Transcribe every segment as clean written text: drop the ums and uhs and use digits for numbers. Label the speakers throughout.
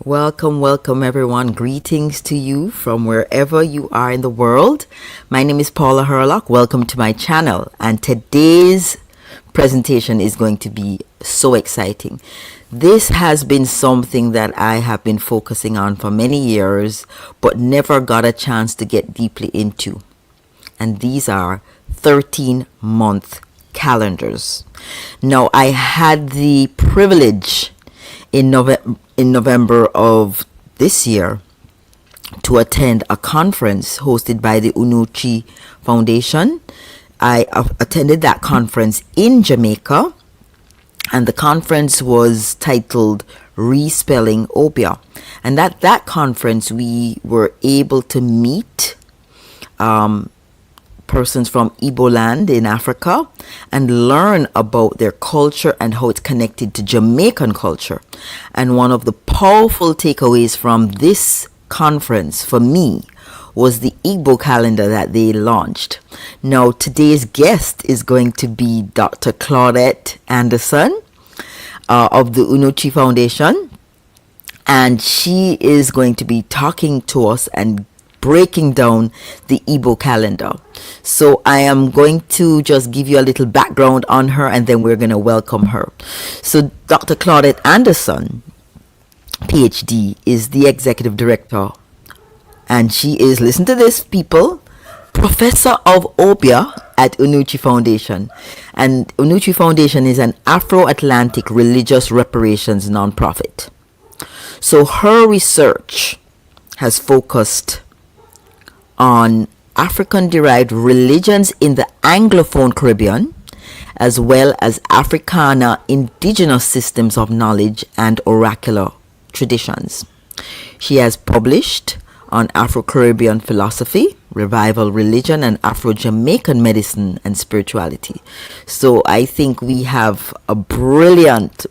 Speaker 1: Welcome, welcome everyone. Greetings to you from wherever you are in the world. My name is Paula Herlock. Welcome to my channel. And today's presentation is going to be so exciting. This has been something that I have been focusing on for many years, but never got a chance to get deeply into. And these are 13-month calendars. Now, I had the privilege in November of this year to attend a conference hosted by the Unụchi Foundation. I attended that conference in Jamaica, and the conference was titled Respelling Ọbịa. And at that conference, we were able to meet persons from Igbo land in Africa and learn about their culture and how it's connected to Jamaican culture. And one of the powerful takeaways from this conference for me was the Igbo Calendar that they launched. Now, today's guest is going to be Dr. Claudette Anderson of the Unụchi Foundation, and she is going to be talking to us and breaking down the Igbo calendar. So I am going to just give you a little background on her, and then we're going to welcome her. So Dr. Claudette Anderson, PhD, is the executive director, and she is, listen to this people, professor of Ọbịa at Unụchi Foundation. And Unụchi Foundation is an Afro-Atlantic Religious Reparations nonprofit. So her research has focused on African-derived religions in the Anglophone Caribbean, as well as Africana indigenous systems of knowledge and oracular traditions. She has published on Afro-Caribbean philosophy, revival religion, and Afro-Jamaican medicine and spirituality. So I think we have a brilliant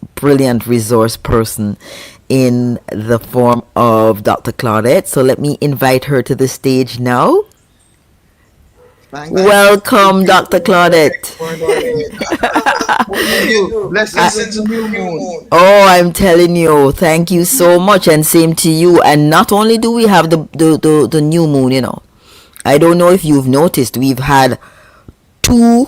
Speaker 1: resource person in the form of Dr. Claudette. So let me invite her to the stage now. Welcome, Dr. Claudette.
Speaker 2: Let's listen to New Moon.
Speaker 1: Oh, I'm telling you, thank you so much, and same to you. And not only do we have the new moon, you know, I don't know if you've noticed, we've had 2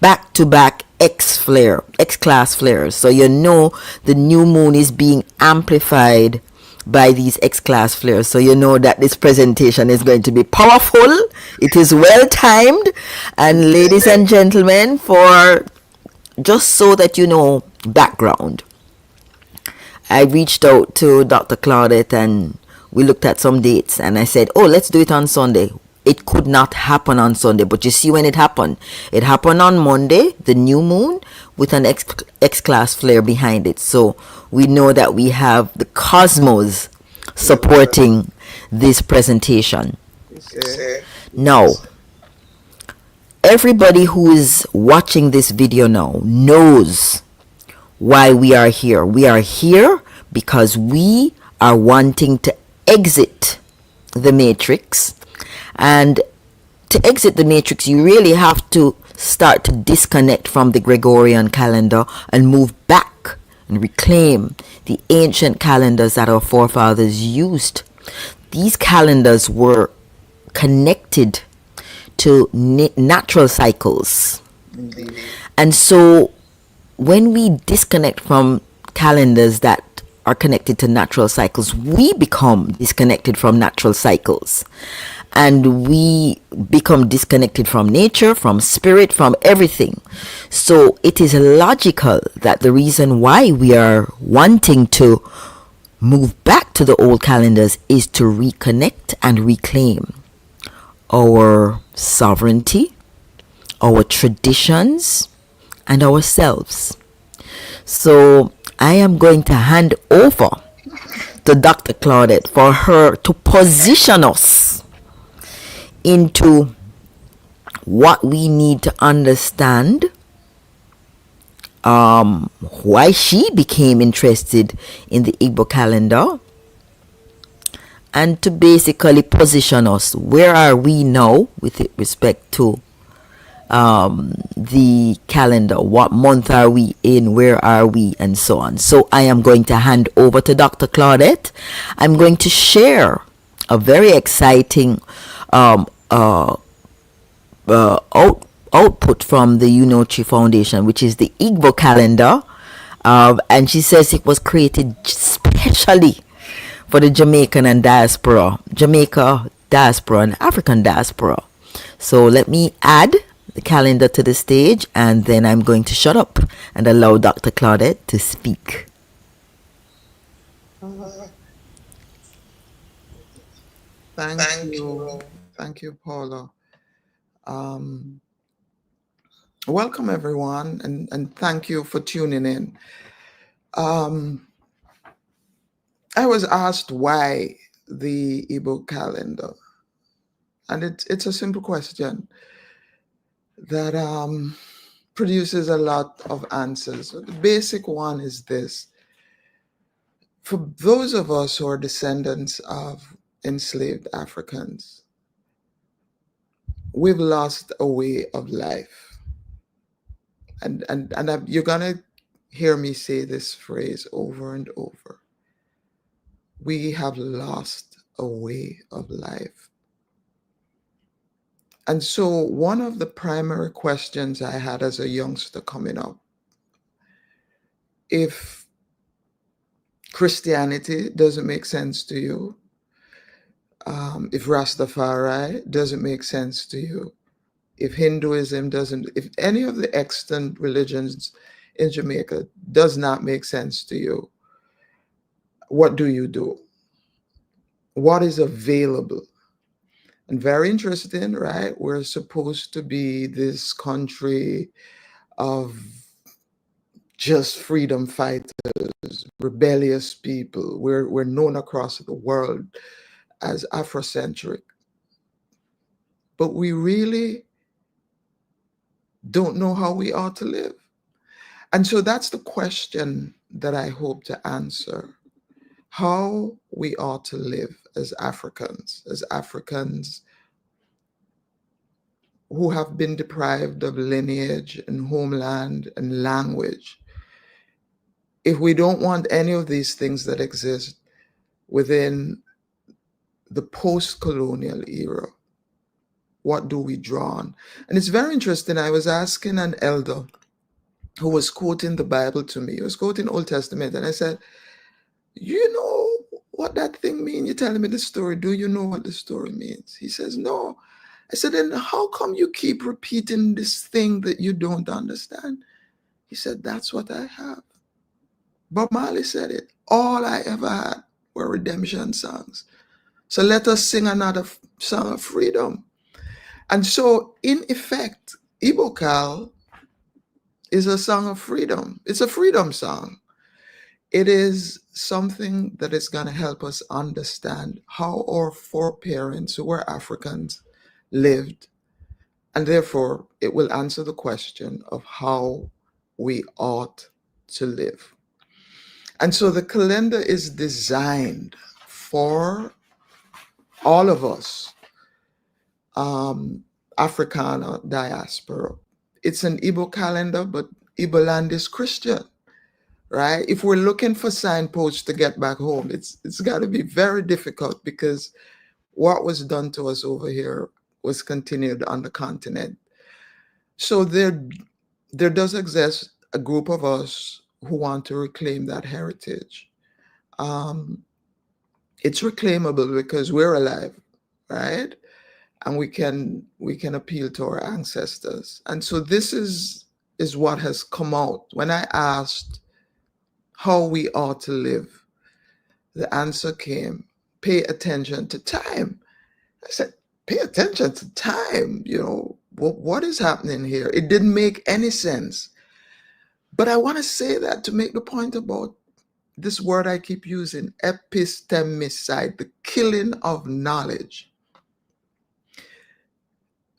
Speaker 1: back-to-back X-class flares. So you know the new moon is being amplified by these X-class flares. So you know that this presentation is going to be powerful. It is well timed. And ladies and gentlemen, for just so that you know background, I reached out to Dr. Claudette and we looked at some dates, and I said, oh, let's do it on Sunday. It could not happen on Sunday, but you see when it happened on Monday, the new moon, with an X-class flare behind it. So we know that we have the cosmos supporting this presentation. Now, everybody who is watching this video now knows why we are here. We are here because we are wanting to exit the matrix. And to exit the matrix, you really have to start to disconnect from the Gregorian calendar and move back and reclaim the ancient calendars that our forefathers used. These calendars were connected to natural cycles.
Speaker 2: Indeed.
Speaker 1: And so when we disconnect from calendars that are connected to natural cycles, we become disconnected from natural cycles. And we become disconnected from nature, from spirit, from everything. So it is logical that the reason why we are wanting to move back to the old calendars is to reconnect and reclaim our sovereignty, our traditions, and ourselves. So I am going to hand over to Dr. Claudette for her to position us into what we need to understand, why she became interested in the Igbo calendar, and to basically position us. Where are we now with respect to the calendar. What month are we in? Where are we? And so on. So I am going to hand over to Dr. Claudette. I'm going to share a very exciting output from the Unụchi Foundation, which is the Igbo Calendar. And she says it was created specially for the Jamaican and Jamaica diaspora and African diaspora. So let me add the calendar to the stage, and then I'm going to shut up and allow Dr. Claudette to speak.
Speaker 2: Thank you. Thank you, Paula. Welcome, everyone, and thank you for tuning in. I was asked why the Igbo calendar, and it's a simple question that produces a lot of answers. The basic one is this. For those of us who are descendants of enslaved Africans, we've lost a way of life. And you're gonna hear me say this phrase over and over. We have lost a way of life. And so one of the primary questions I had as a youngster coming up, if Christianity doesn't make sense to you, if Rastafari doesn't make sense to you, if Hinduism doesn't, if any of the extant religions in Jamaica does not make sense to you, what do you do? What is available? And very interesting, right? We're supposed to be this country of just freedom fighters, rebellious people. We're known across the world as Afrocentric. But we really don't know how we ought to live. And so that's the question that I hope to answer. How we ought to live as Africans who have been deprived of lineage and homeland and language. If we don't want any of these things that exist within the post-colonial era, what do we draw on? And it's very interesting. I was asking an elder who was quoting the Bible to me. He was quoting Old Testament. And I said, you know what that thing means? You're telling me the story. Do you know what the story means? He says, no. I said, then how come you keep repeating this thing that you don't understand? He said, that's what I have. Bob Marley said it. All I ever had were redemption songs. So let us sing another song of freedom. And so, in effect, Igbo Cal is a song of freedom. It's a freedom song. It is something that is going to help us understand how our foreparents who were Africans lived. And therefore, it will answer the question of how we ought to live. And so the calendar is designed for all of us, Africana diaspora. It's an Igbo calendar, but Igbo land is Christian, right? If we're looking for signposts to get back home, it's got to be very difficult because what was done to us over here was continued on the continent. So there does exist a group of us who want to reclaim that heritage. It's reclaimable because we're alive, right? And we can appeal to our ancestors. And so this is what has come out. When I asked how we ought to live, the answer came, pay attention to time. I said, pay attention to time, what is happening here? It didn't make any sense. But I want to say that to make the point about this word I keep using, epistemicide, the killing of knowledge.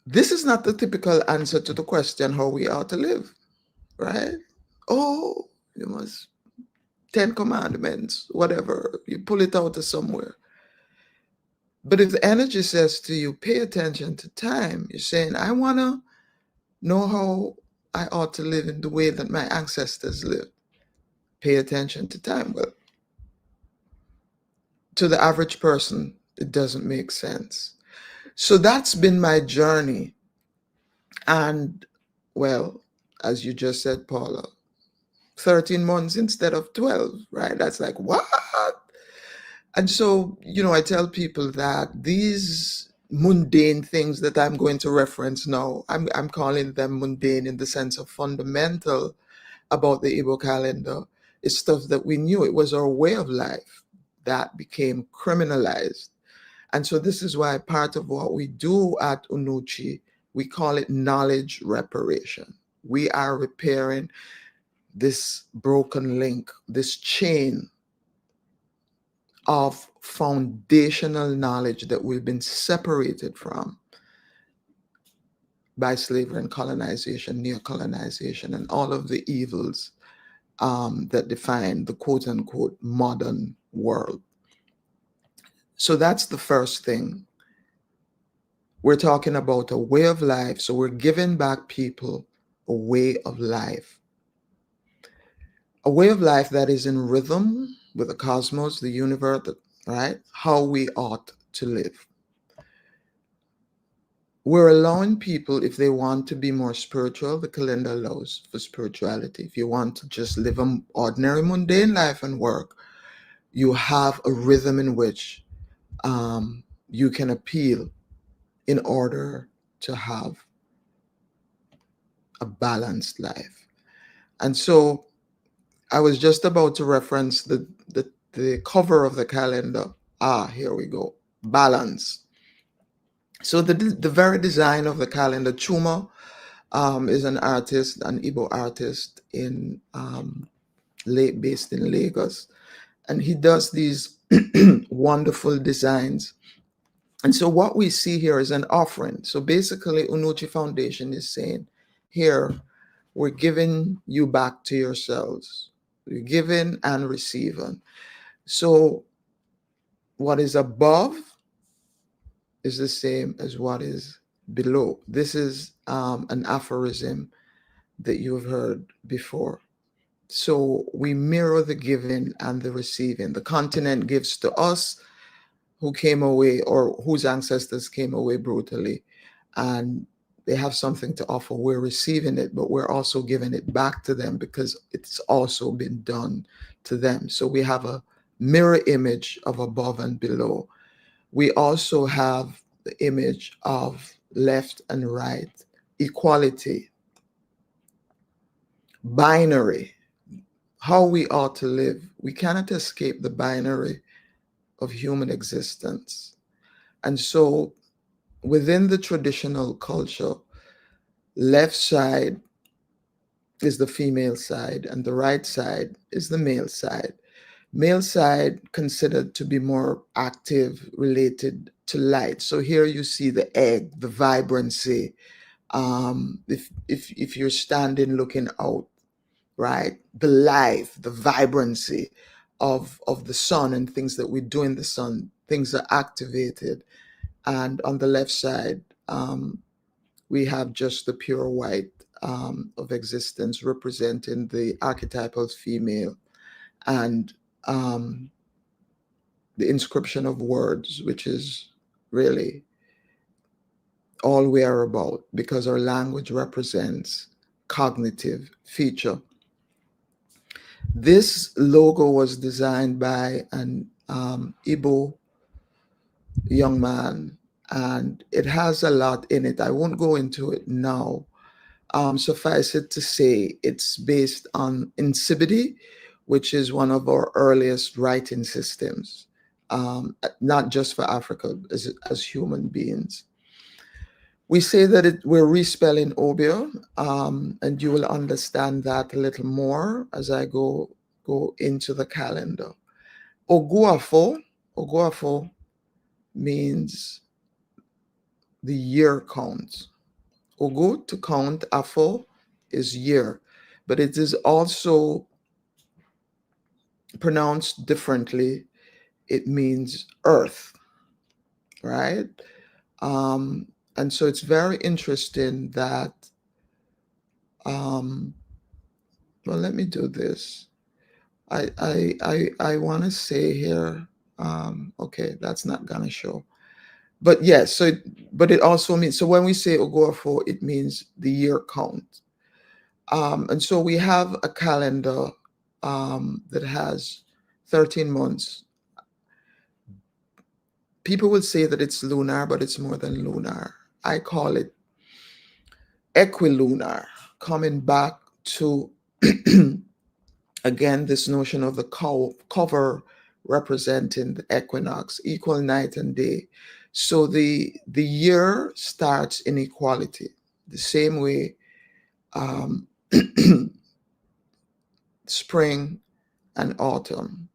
Speaker 2: This is not the typical answer to the question how we ought to live, right? Oh, you must 10 commandments, whatever, you pull it out of somewhere. But if the energy says to you, pay attention to time, you're saying, I want to know how I ought to live in the way that my ancestors lived, pay attention to time. Well, to the average person, it doesn't make sense. So that's been my journey. And well, as you just said, Paula, 13 months instead of 12, right? That's like, what? And so, I tell people that these mundane things that I'm going to reference now, I'm calling them mundane in the sense of fundamental about the Igbo calendar, is stuff that we knew. It was our way of life that became criminalized. And so this is why part of what we do at Unụchi, we call it knowledge reparation. We are repairing this broken link, this chain of foundational knowledge that we've been separated from by slavery and colonization, neocolonization, and all of the evils that define the quote unquote modern world. So that's the first thing. We're talking about a way of life. So we're giving back people a way of life. A way of life that is in rhythm with the cosmos, the universe, right? How we ought to live. We're allowing people, if they want to be more spiritual, the calendar allows for spirituality. If you want to just live an ordinary, mundane life and work, you have a rhythm in which you can appeal in order to have a balanced life. And so I was just about to reference the cover of the calendar. Here we go. Balance. So the very design of the calendar, Chuma is an artist, an Igbo artist based in Lagos. And he does these wonderful designs. And so what we see here is an offering. So basically, Unụchi Foundation is saying, here, we're giving you back to yourselves. We're giving and receiving. So what is above is the same as what is below. This is an aphorism that you've heard before. So we mirror the giving and the receiving. The continent gives to us who came away or whose ancestors came away brutally, and they have something to offer. We're receiving it, but we're also giving it back to them because it's also been done to them. So we have a mirror image of above and below. We also have the image of left and right, equality, binary, how we ought to live. We cannot escape the binary of human existence. And so within the traditional culture, left side is the female side and the right side is the male side. Male side considered to be more active, related to light. So here you see the egg, the vibrancy. If you're standing looking out, right, the life, the vibrancy of the sun and things that we do in the sun, things are activated. And on the left side, we have just the pure white of existence representing the archetypal female, and the inscription of words, which is really all we are about, because our language represents cognitive feature. This logo was designed by an Igbo young man, and it has a lot in it. I won't go into it now. Suffice it to say, it's based on Insibidi, which is one of our earliest writing systems, not just for Africa, as human beings. We say that we're respelling Ọbịa, and you will understand that a little more as I go into the calendar. Oguafo means the year count. Ogu, to count, Afo is year, but it is also pronounced differently. It means earth, right? And so it's very interesting that Well, let me do this. I want to say here, okay, that's not gonna show. But yes, but it also means, so when we say Ogorfo, it means the year count. And so we have a calendar that has 13 months. People will say that it's lunar, but it's more than lunar. I call it equilunar, coming back to again this notion of the cover representing the equinox, equal night and day. So the year starts in equality, the same way spring and autumn.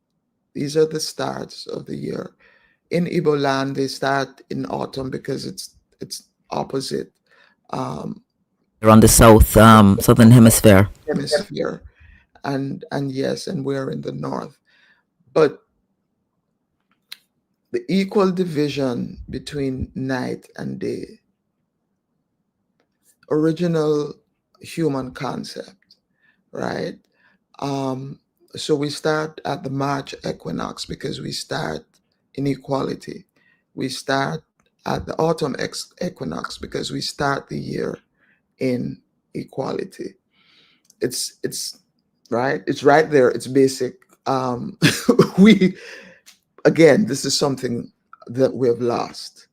Speaker 2: These are the starts of the year. In Igbo land, they start in autumn because it's opposite.
Speaker 1: On the southern hemisphere.
Speaker 2: And yes, and we're in the north. But the equal division between night and day, original human concept, right? So we start at the March equinox because we start in equality. We start at the autumn equinox because we start the year in equality. It's right. It's right there. It's basic. We again, this is something that we have lost.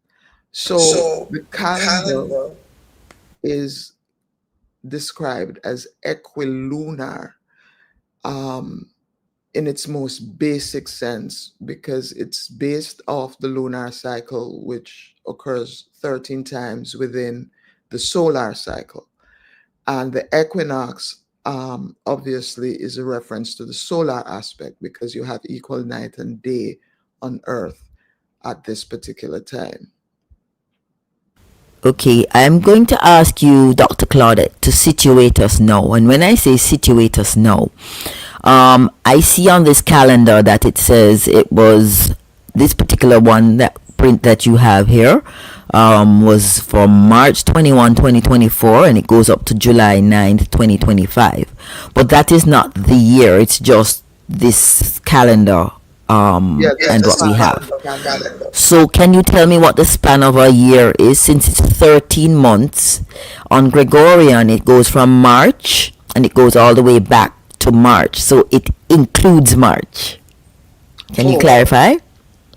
Speaker 2: So the calendar is described as equilunar in its most basic sense because it's based off the lunar cycle, which occurs 13 times within the solar cycle. And the equinox obviously is a reference to the solar aspect because you have equal night and day on Earth at this particular time.
Speaker 1: Okay, I'm going to ask you, Dr. Claudette, to situate us now. And when I say situate us now, I see on this calendar that it says it was this particular one, that print that you have here, was from March 21, 2024, and it goes up to July 9th, 2025. But that is not the year, it's just this calendar and what we have. So can you tell me what the span of a year is, since it's 13 months? On Gregorian, it goes from March and it goes all the way back to March. So it includes March. Can you clarify?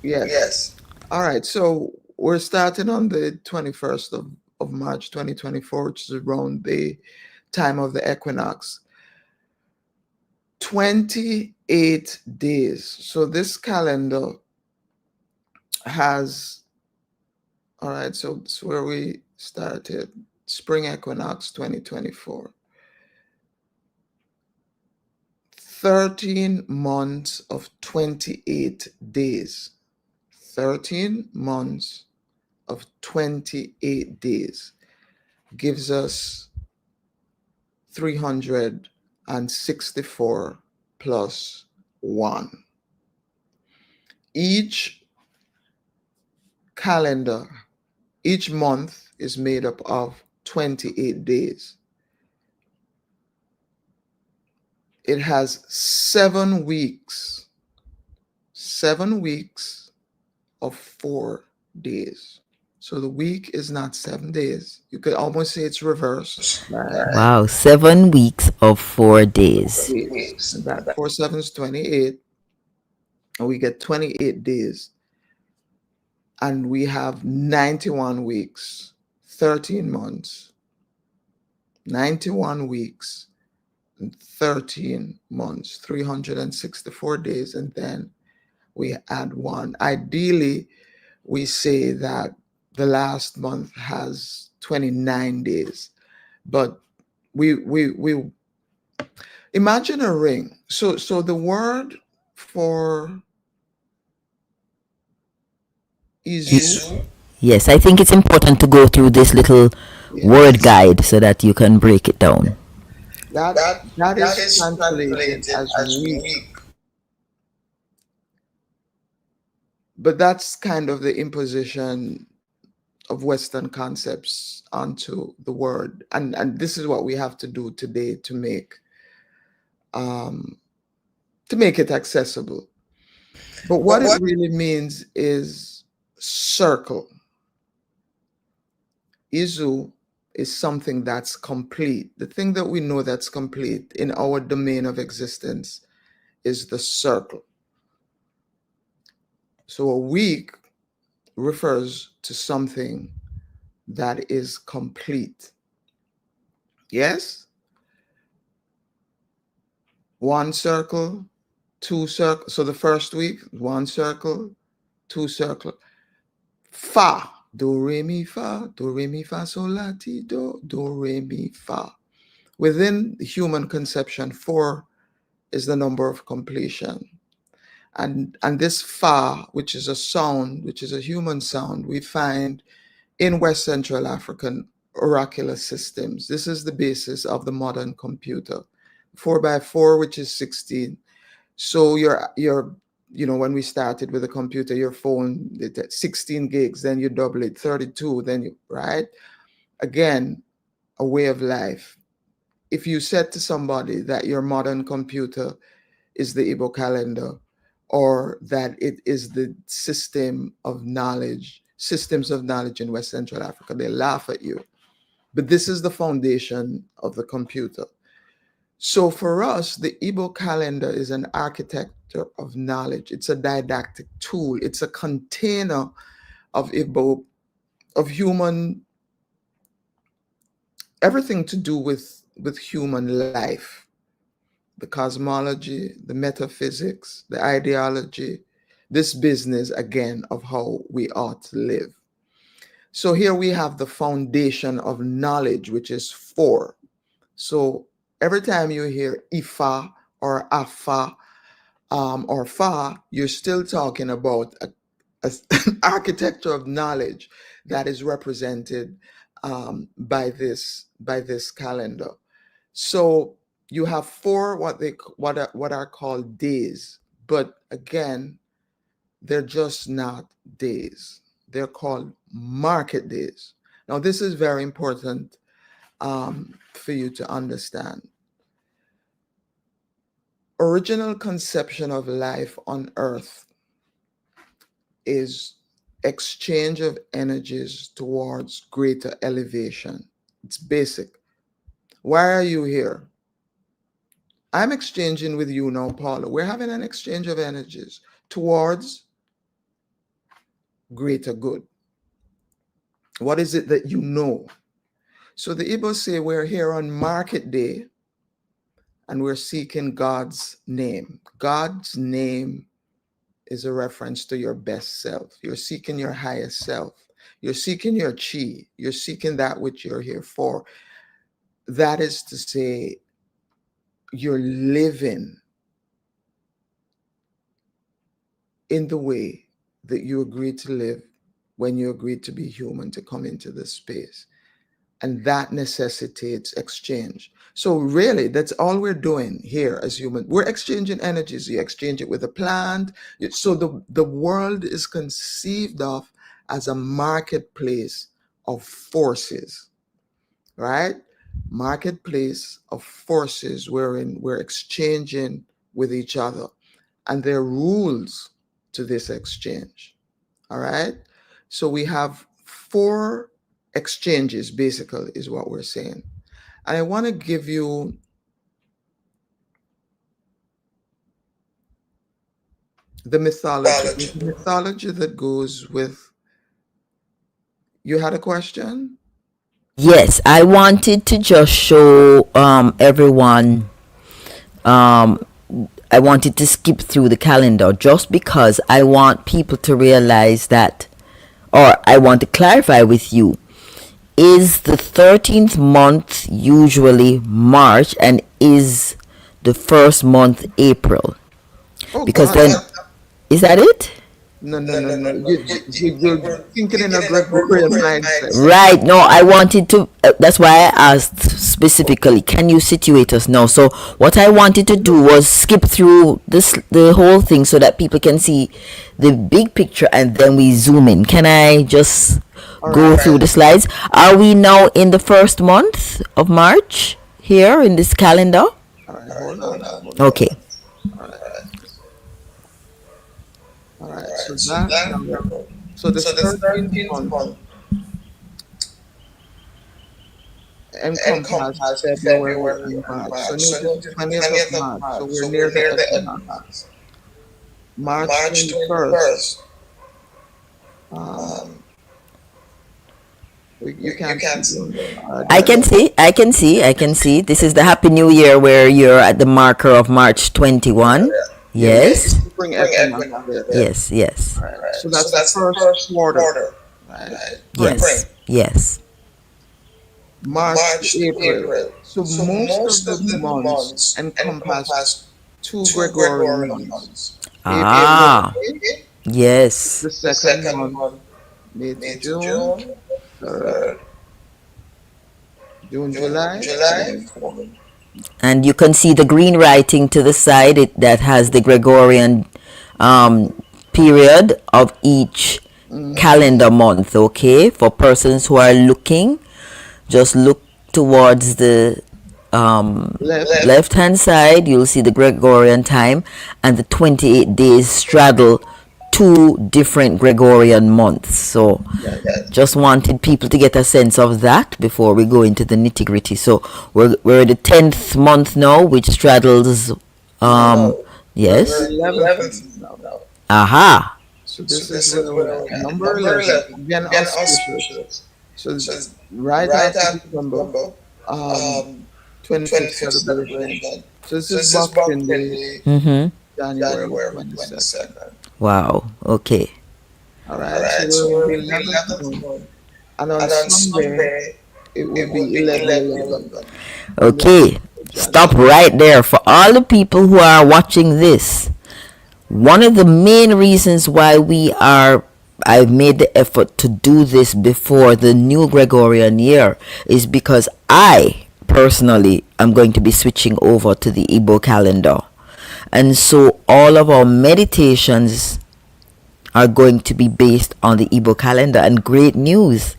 Speaker 2: Yes. All right. So we're starting on the 21st of March 2024, which is around the time of the equinox. 28 days. So this calendar has, all right, so it's where we started, spring equinox 2024. 13 months of 28 days. 13 months of 28 days gives us 364 plus 1. Each calendar, each month is made up of 28 days. It has 7 weeks. 7 weeks of 4 days. So the week is not 7 days. You could almost say it's reversed.
Speaker 1: Wow, 7 weeks of 4 days.
Speaker 2: That 4 7s 28. And we get 28 days. And we have 91 weeks, 13 months. 91 weeks and 13 months, 364 days, and then we add 1. Ideally, we say that the last month has 29 days, but we imagine a ring. So the word for Izu.
Speaker 1: Yes, I think it's important to go through this little word guide so that you can break it down.
Speaker 2: That is translated as week. But that's kind of the imposition of Western concepts onto the word. And this is what we have to do today to make it accessible. But what it really means is circle. Izu is something that's complete. The thing that we know that's complete in our domain of existence is the circle. So a week refers to something that is complete. Yes? One circle, two circles. So the first week, one circle, two circle. Fa, do, re, mi, fa, sol, la, ti, do, re, mi, fa. Within the human conception, 4 is the number of completion. And this fa, which is a sound, which is a human sound, we find in West Central African oracular systems. This is the basis of the modern computer. 4x4, which is 16. So when we started with a computer, your phone, 16 gigs, then you double it, 32, then you, right? Again, a way of life. If you said to somebody that your modern computer is the Igbo calendar, or that it is the systems of knowledge in West Central Africa, they laugh at you. But this is the foundation of the computer. So for us, the Igbo calendar is an architecture of knowledge. It's a didactic tool. It's a container of Igbo, of human, everything to do with human life. The cosmology, the metaphysics, the ideology, this business, again, of how we ought to live. So here we have the foundation of knowledge, which is 4. So every time you hear Ifa or Afa or Fa, you're still talking about an architecture of knowledge that is represented by this calendar. So you have 4 what are called days, but again, they're just not days. They're called market days. Now, this is very important for you to understand. Original conception of life on Earth is exchange of energies towards greater elevation. It's basic. Why are you here? I'm exchanging with you now, Paula. We're having an exchange of energies towards greater good. What is it that you know? So the Igbo say we're here on market day and we're seeking God's name. God's name is a reference to your best self. You're seeking your highest self. You're seeking your chi. You're seeking that which you're here for. That is to say, you're living in the way that you agreed to live when you agreed to be human, to come into this space. And that necessitates exchange. So really, that's all we're doing here as humans. We're exchanging energies. You exchange it with a plant. So the world is conceived of as a marketplace of forces, right? Marketplace of forces wherein we're exchanging with each other. And there are rules to this exchange, all right? So we have 4 exchanges, basically, is what we're saying. And I want to give you the mythology that goes with. You had a question?
Speaker 1: Yes, I wanted to just show everyone. I wanted to skip through the calendar just because I want people to realize that, or I want to clarify with you, is the 13th month usually March, and is the first month April?
Speaker 2: Oh,
Speaker 1: Because
Speaker 2: God.
Speaker 1: then, is that it?
Speaker 2: No. You're thinking in a Gregorian mindset.
Speaker 1: Right. No, I wanted to. That's why I asked specifically. Can you situate us now? So what I wanted to do was skip through the whole thing, so that people can see the big picture, and then we zoom in. Can I just go through the slides. Are we now in the first month of March here in this calendar?
Speaker 2: All right, hold on.
Speaker 1: Okay.
Speaker 2: All right, so that so the 13th month encompasses February and March. So notice the 20th of March. So we're near the equinox. March 21st. You can't see.
Speaker 1: I can see. This is the Happy New Year where you're at the marker of March 21. Yes.
Speaker 2: Spring equinox.
Speaker 1: Yes.
Speaker 2: Right. So that's the first quarter. Right.
Speaker 1: Yes.
Speaker 2: March to April. So most of the months encompass two Gregorian months.
Speaker 1: Yes.
Speaker 2: The second month, May to June, June, July.
Speaker 1: And you can see the green writing to the side that has the Gregorian period of each calendar month. Okay, for persons who are looking, just look towards the left hand side. You'll see the Gregorian time, and the 28 days straddle two different Gregorian months. So just wanted people to get a sense of that before we go into the nitty gritty. So we're the 10th month now, which straddles yes.
Speaker 2: 11th now.
Speaker 1: Aha.
Speaker 2: So this is number 11. Again, auspicious. So right after December, 25th celebration. So this is Boxing Day, January 22nd.
Speaker 1: Wow. Okay.
Speaker 2: All right. So we'll be 11th, and on Sunday it will be 11/11.
Speaker 1: Okay. Stop right there. For all the people who are watching this, one of the main reasons why I've made the effort to do this before the new Gregorian year is because I personally am going to be switching over to the Igbo calendar. And so all of our meditations are going to be based on the Igbo calendar. And great news,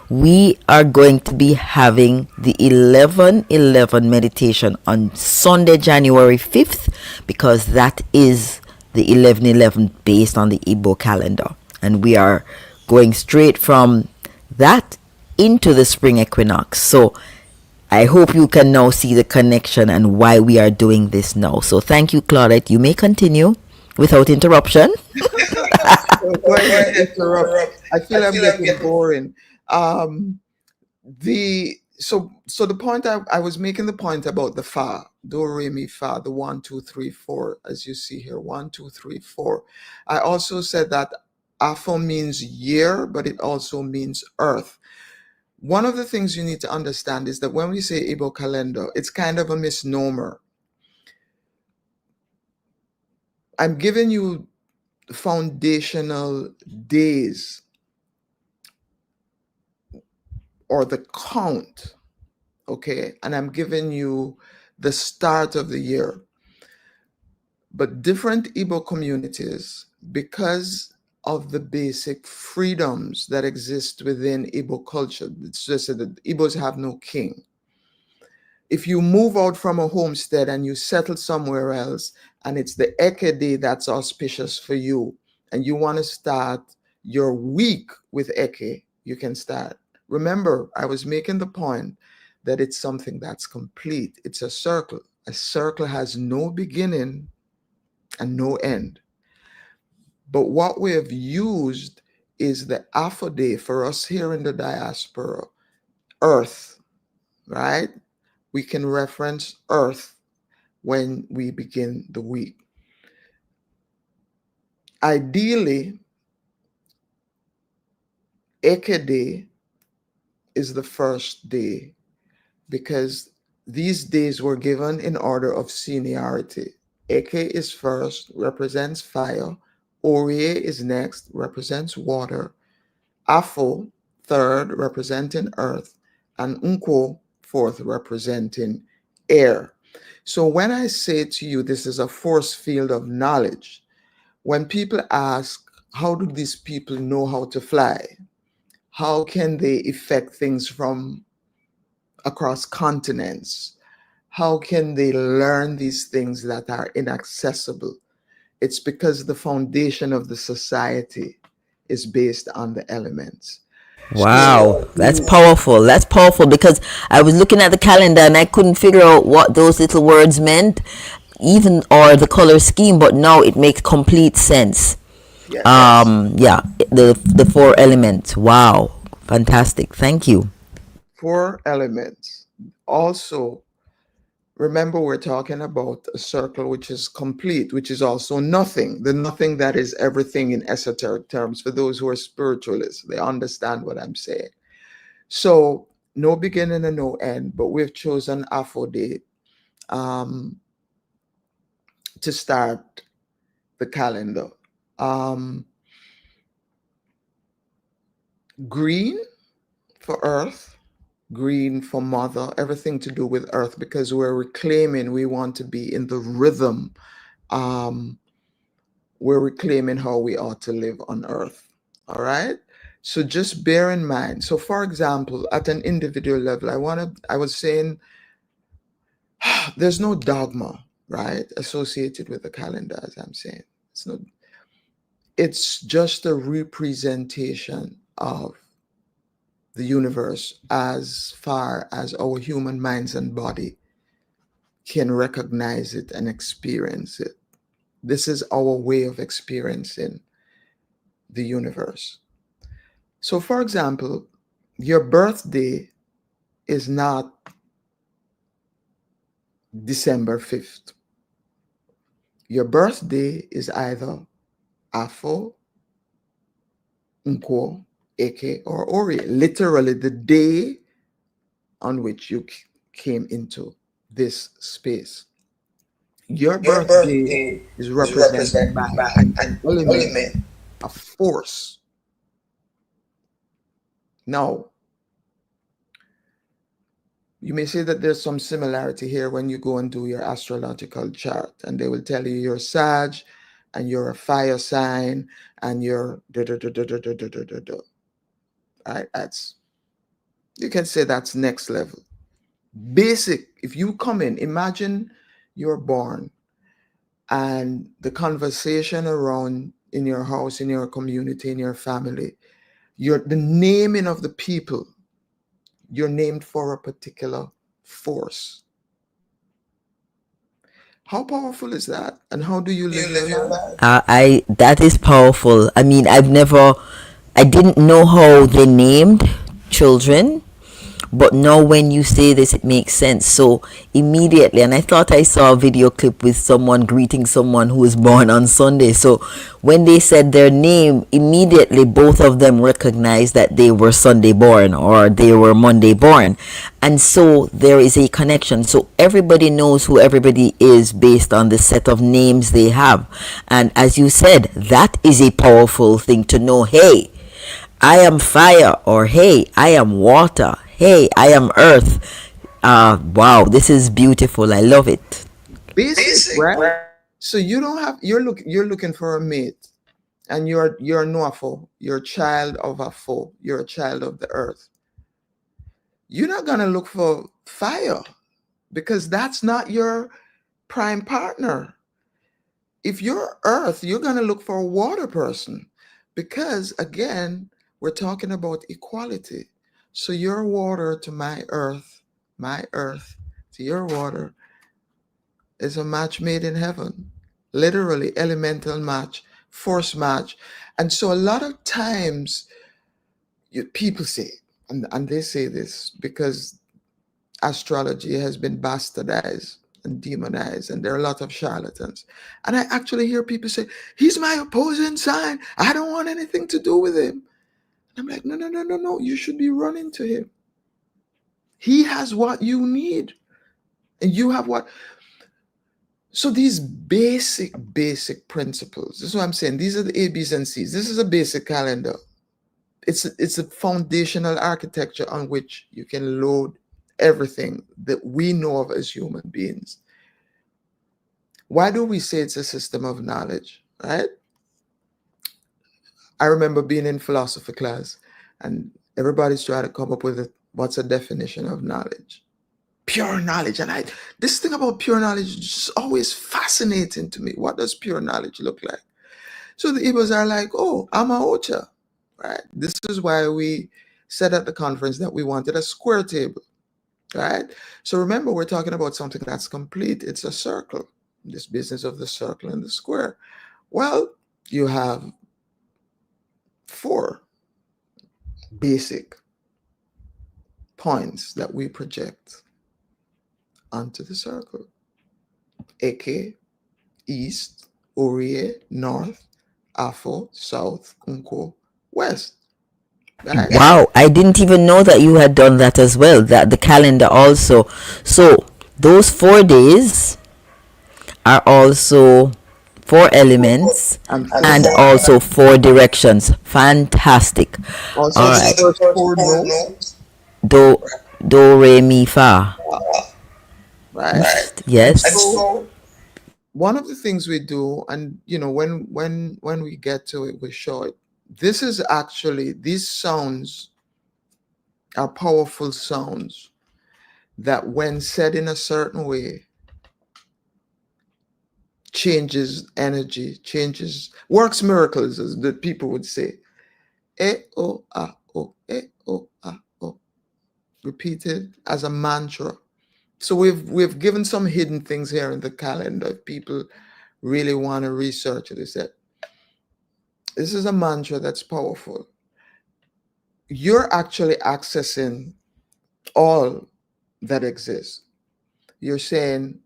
Speaker 1: we are going to be having the 11/11 meditation on Sunday, January 5th, because that is the 11/11 based on the Igbo calendar. And we are going straight from that into the spring equinox. So I hope you can now see the connection and why we are doing this now. So thank you, Claudette. You may continue without interruption.
Speaker 2: I feel I'm getting boring. So the point I was making the point about the fa, do re mi fa, the 1 2 3 4, as you see here, 1 2 3 4. I also said that Afo means year, but it also means earth. One of the things you need to understand is that when we say Igbo calendar, it's kind of a misnomer. I'm giving you foundational days or the count, okay? And I'm giving you the start of the year. But different Igbo communities, because of the basic freedoms that exist within Igbo culture, it's just that the Igbos have no king. If you move out from a homestead and you settle somewhere else, and it's the Eke day that's auspicious for you, and you want to start your week with Eke, you can start. Remember, I was making the point that it's something that's complete. It's a circle. A circle has no beginning and no end. But what we have used is the Afo day for us here in the diaspora, Earth, right? We can reference Earth when we begin the week. Ideally, Eke day is the first day because these days were given in order of seniority. Eke is first, represents fire. ORIE is next, represents water. Afo, third, representing earth. And Nkwo, fourth, representing air. So when I say to you, this is a force field of knowledge, when people ask, how do these people know how to fly? How can they affect things from across continents? How can they learn these things that are inaccessible? It's because the foundation of the society is based on the elements.
Speaker 1: Wow,
Speaker 2: So
Speaker 1: that's powerful. That's powerful because I was looking at the calendar and I couldn't figure out what those little words meant, even or the color scheme, but now it makes complete sense.
Speaker 2: yes,
Speaker 1: Yeah, the four elements. Wow, fantastic. Thank you.
Speaker 2: 4 elements. Also, remember we're talking about a circle which is complete, which is also nothing. The nothing that is everything in esoteric terms. For those who are spiritualists, they understand what I'm saying. So no beginning and no end, but we've chosen Afro-Day to start the calendar. Um, green for earth, green for mother, everything to do with earth, because we're reclaiming, we want to be in the rhythm. Um, we're reclaiming how we ought to live on earth. All right. So just bear in mind. So for example, at an individual level, I was saying there's no dogma, right, associated with the calendar, as I'm saying. It's just a representation of the universe as far as our human minds and body can recognize it and experience it. This is our way of experiencing the universe. So, for example, your birthday is not December 5th. Your birthday is either Afo, Nkwo, Eke, or ORIE, literally the day on which you came into this space. Your
Speaker 3: Your
Speaker 2: birthday
Speaker 3: birthday
Speaker 2: is
Speaker 3: is
Speaker 2: represented by
Speaker 3: represented by
Speaker 2: an
Speaker 3: an
Speaker 2: element,
Speaker 3: element.
Speaker 2: a force. Now, you may say that there's some similarity here when you go and do your astrological chart, and they will tell you you're Sag and you're a fire sign and you're da da da da da da da da da da. All right, you can say that's next level. Basic, if you come in, imagine you're born and the conversation around in your house, in your community, in your family, the naming of the people, you're named for a particular force. How powerful is that? And how do you
Speaker 3: Do
Speaker 2: live
Speaker 3: you
Speaker 2: your
Speaker 3: live your
Speaker 2: life?
Speaker 3: life?
Speaker 1: I that is powerful. I mean, I didn't know how they named children, but now when you say this, it makes sense. So immediately, and I thought I saw a video clip with someone greeting someone who was born on Sunday. So when they said their name, immediately both of them recognized that they were Sunday born or they were Monday born. And so there is a connection. So everybody knows who everybody is based on the set of names they have. And as you said, that is a powerful thing to know. Hey, I am fire, or hey, I am water. Hey, I am earth. Wow, this is beautiful. I love it.
Speaker 2: Basic,
Speaker 3: Basic,
Speaker 2: right?
Speaker 3: right?
Speaker 2: So you don't have you're looking for a mate, and you're Nuafo, you're a child of a foe, you're a child of the earth. You're not gonna look for fire because that's not your prime partner. If you're earth, you're gonna look for a water person because again, we're talking about equality. So your water to my earth to your water is a match made in heaven. Literally, elemental match, force match. And so a lot of times people say, and they say this because astrology has been bastardized and demonized, and there are a lot of charlatans. And I actually hear people say, he's my opposing sign. I don't want anything to do with him. I'm like, no, no, no, no, no. You should be running to him. He has what you need, and you have what. So these basic principles, this is what I'm saying. These are the A, B's, and C's. This is a basic calendar. It's a foundational architecture on which you can load everything that we know of as human beings. Why do we say it's a system of knowledge, right? I remember being in philosophy class, and everybody's trying to come up with what's a definition of knowledge. Pure knowledge. And this thing about pure knowledge is just always fascinating to me. What does pure knowledge look like? So the Igbos are like, oh, I'm a Ocha, right? This is why we said at the conference that we wanted a square table, right? So remember, we're talking about something that's complete. It's a circle, this business of the circle and the square. Well, you have 4 basic points that we project onto the circle. Eke, east, ORIE, north, Afro, south, Nkwo, west. Right?
Speaker 1: Wow, I didn't even know that you had done that as well, that the calendar also. So those 4 days are also 4 elements and also 4 directions. Fantastic.
Speaker 2: Also,
Speaker 1: all right.
Speaker 2: 4 notes.
Speaker 1: Do, re, mi, fa.
Speaker 2: Right?
Speaker 1: Yes.
Speaker 2: So one of the things we do, and when we get to it, we show it. This is actually, these sounds are powerful sounds that when said in a certain way, changes energy, works miracles, as the people would say. E-o-a-o, e-o-a-o. Repeated as a mantra. So we've given some hidden things here in the calendar. If people really want to research it, they said, this is a mantra that's powerful. You're actually accessing all that exists. You're saying,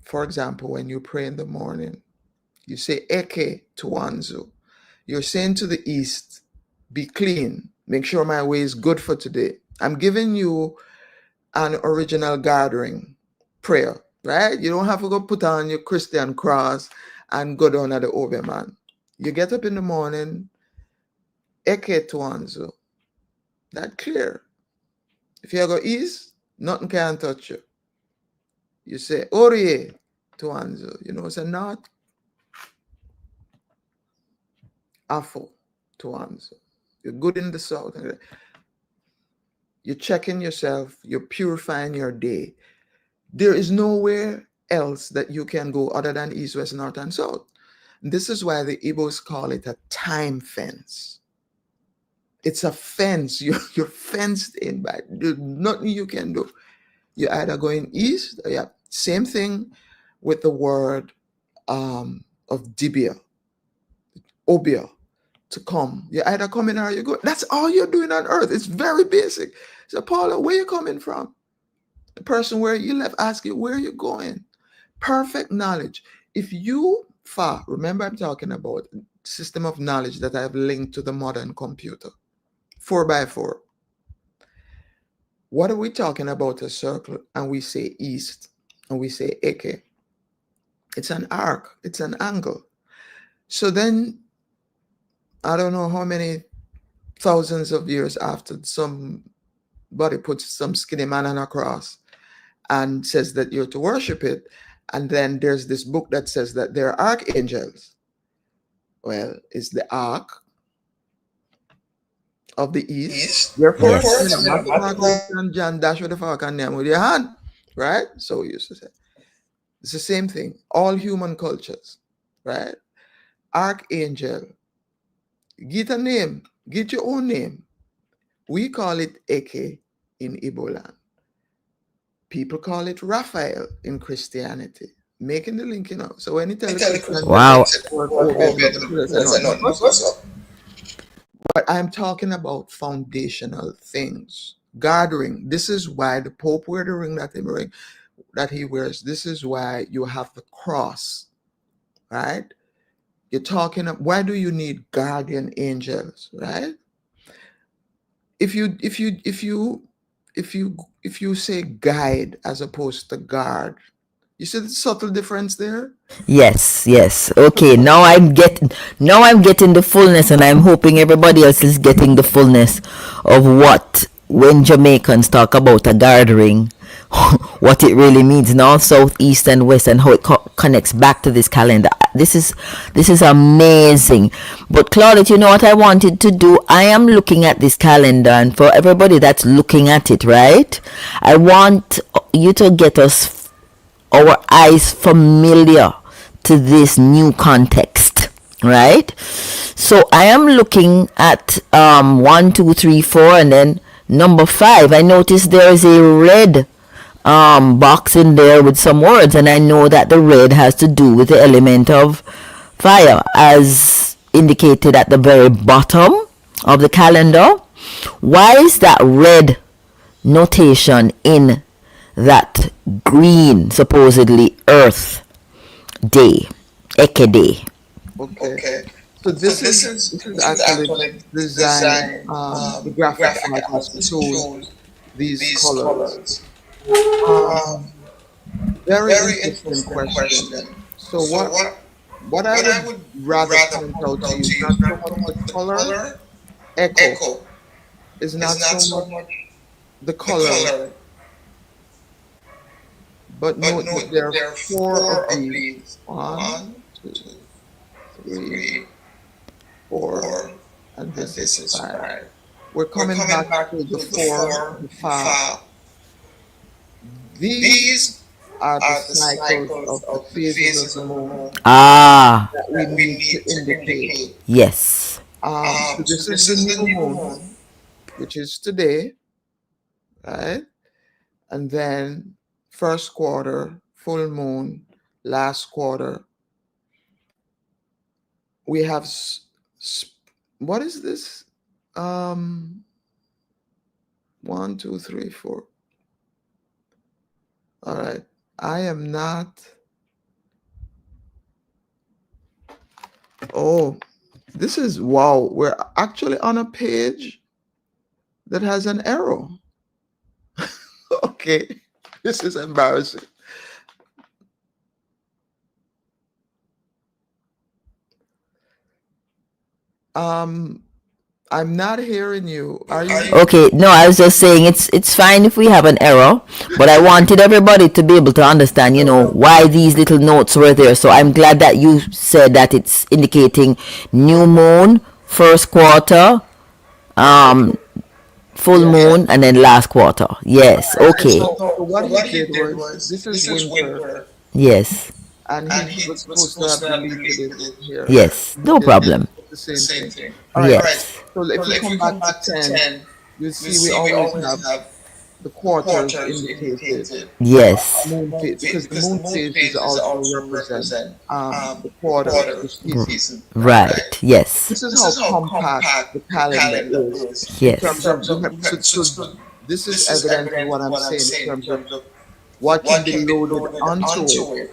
Speaker 2: for example, when you pray in the morning, you say Eke Tuanzu. You're saying to the east, be clean. Make sure my way is good for today. I'm giving you an original gathering prayer, right? You don't have to go put on your Christian cross and go down at the Ọbịa, man. You get up in the morning, Eke Tuanzu. That clear. If you go east, nothing can touch you. You say ORIE Tuanzu. It's a north. Afro Tuanzu. You're good in the south. You're checking yourself. You're purifying your day. There is nowhere else that you can go other than east, west, north, and south. This is why the Igbos call it a time fence. It's a fence. You're fenced in by. There's nothing you can do. You're either going east, or same thing with the word of Dibia, Ọbịa, to come. You're either coming or you go. That's all you're doing on earth. It's very basic. So Paula, where you coming from? The person where you left ask you, where are you going? Perfect knowledge. If you remember I'm talking about system of knowledge that I've linked to the modern computer, 4x4. What are we talking about? A circle, and we say east, and we say Eke. It's an arc, it's an angle. So then, I don't know how many thousands of years after, somebody puts some skinny man on a cross and says that you're to worship it. And then there's this book that says that they're archangels. Well, it's the ark of the east. Therefore, and John dash with the falcon name with your hand, right? So we used to say. It's the same thing. All human cultures, right? Archangel. Get a name. Get your own name. We call it Eke in Igbo land. People call it Raphael in Christianity. Making the link, So when you tell
Speaker 1: wow.
Speaker 2: But I'm talking about foundational things. Gathering. This is why the Pope wears the ring that he wears. This is why you have the cross, right? You're talking. Why do you need guardian angels, right? If you say guide as opposed to guard, you see the subtle difference there?
Speaker 1: Yes. Okay, now I'm getting the fullness, and I'm hoping everybody else is getting the fullness of what, when Jamaicans talk about a gathering, what it really means, north, south, east, and west, and how it connects back to this calendar. This is amazing. But Claudette, you know what I wanted to do? I am looking at this calendar, and for everybody that's looking at it, right, I want you to get us our eyes familiar to this new context, right? So I am looking at 1, 2, 3, 4, and then number 5. I noticed there is a red box in there with some words, and I know that the red has to do with the element of fire, as indicated at the very bottom of the calendar. Why is that red notation in that green, supposedly Earth Day, Eke Day?
Speaker 2: Okay. So this is actually design, the graphic art to show these colors. Very interesting question. So what I would rather point out to you is not so much the color echo, is not so much the color, but note that there are 4 of these. 1, 2, 3, 4, and this is 5. We're coming back to the 4, the 5. These are the cycles of the phases of the moon that we need to indicate.
Speaker 1: Yes.
Speaker 2: So this is the new moon, which is today, right? And then first quarter, full moon, last quarter. We have, what is this? 1, 2, 3, 4. All right. I am not. Oh, this is, wow. We're actually on a page that has an arrow. Okay. This is embarrassing. I'm not hearing you. Are you?
Speaker 1: Okay, no, I was just saying it's fine if we have an error, but I wanted everybody to be able to understand, you know, why these little notes were there. So I'm glad that you said that it's indicating new moon, first quarter, full moon, and then last quarter. Yes, okay.
Speaker 2: So what he did was, this is winter,
Speaker 1: Yes,
Speaker 2: and he was supposed to have deleted it here.
Speaker 1: yes, no problem.
Speaker 2: The same thing. All right.
Speaker 1: Yes,
Speaker 2: So if you come back to 10, you'll see we always have the quarters indicated.
Speaker 1: yes,
Speaker 2: Moon phase, because the moon phases also represent the quarter, the season.
Speaker 1: right, yes,
Speaker 2: This is how compact the calendar is. In
Speaker 1: yes,
Speaker 2: terms of, so this is evident in what I'm saying in terms of what can be loaded onto it.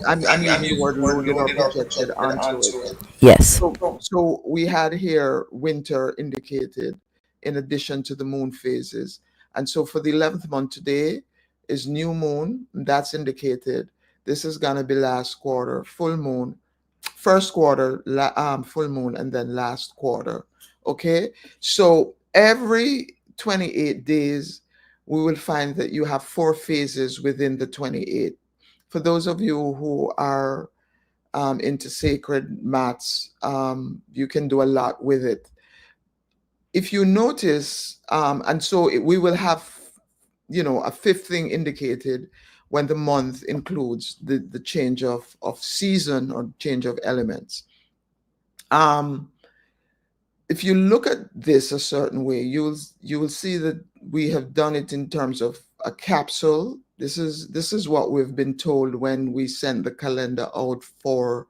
Speaker 2: I'm using the word loaded or projected onto it.
Speaker 1: yes,
Speaker 2: So we had here winter indicated in addition to the moon phases. And so for the 11th month today is new moon, that's indicated. This is going to be last quarter, full moon, first quarter, full moon, and then last quarter. Okay. So every 28 days, we will find that you have 4 phases within the 28. For those of you who are into sacred maths, you can do a lot with it. If you notice, and so we will have, you know, a 5th thing indicated when the month includes the change of season or change of elements. If you look at this a certain way, you will see that we have done it in terms of a capsule. This is what we've been told when we sent the calendar out for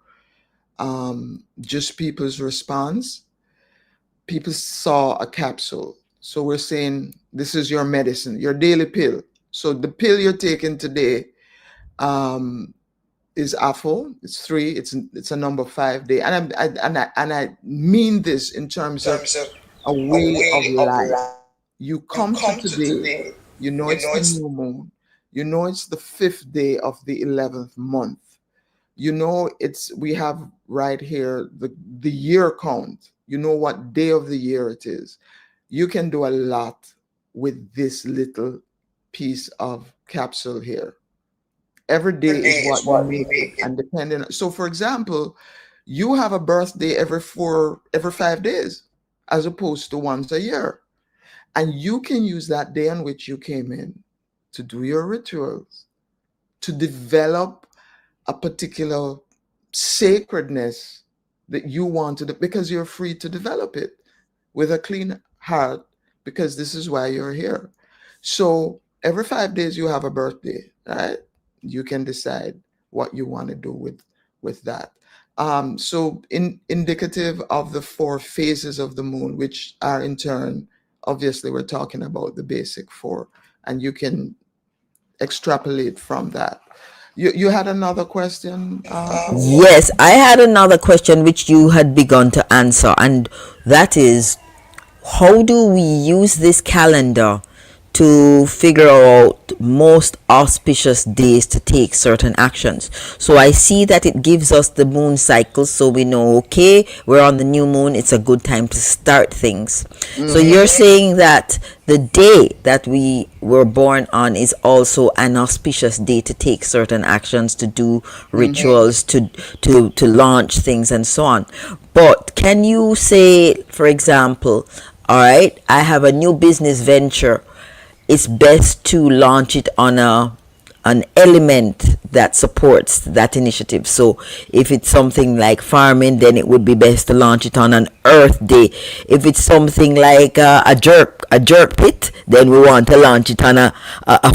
Speaker 2: just people's response. People saw a capsule. So we're saying this is your medicine, your daily pill. So the pill you're taking today is AFO. It's 3. It's a number 5 day, and I mean this in terms of a way of life. You come to today, you know it's the new moon, you know it's the 5th day of the 11th month, you know we have right here the year count, you know what day of the year it is. You can do a lot with this little piece of capsule here. Every day is what you make it, and depending. So, for example, you have a birthday every 5 days, as opposed to once a year, and you can use that day on which you came in to do your rituals, to develop a particular sacredness that you want to, because you're free to develop it with a clean heart, because this is why you're here. So every 5 days you have a birthday, right? You can decide what you want to do with that. So indicative of the 4 phases of the moon, which are in turn, obviously we're talking about the basic 4, and you can extrapolate from that. You had another question?
Speaker 1: Yes, I had another question which you had begun to answer, and that is, how do we use this calendar to figure out most auspicious days to take certain actions? So I see that it gives us the moon cycle, so we know, okay, we're on the new moon, it's a good time to start things. So you're saying that the day that we were born on is also an auspicious day to take certain actions, to do rituals, to launch things and so on. But can you say, for example, all right, I have a new business venture, it's best to launch it on an element that supports that initiative. So if it's something like farming, then it would be best to launch it on an earth day. If it's something like a jerk pit, then we want to launch it on a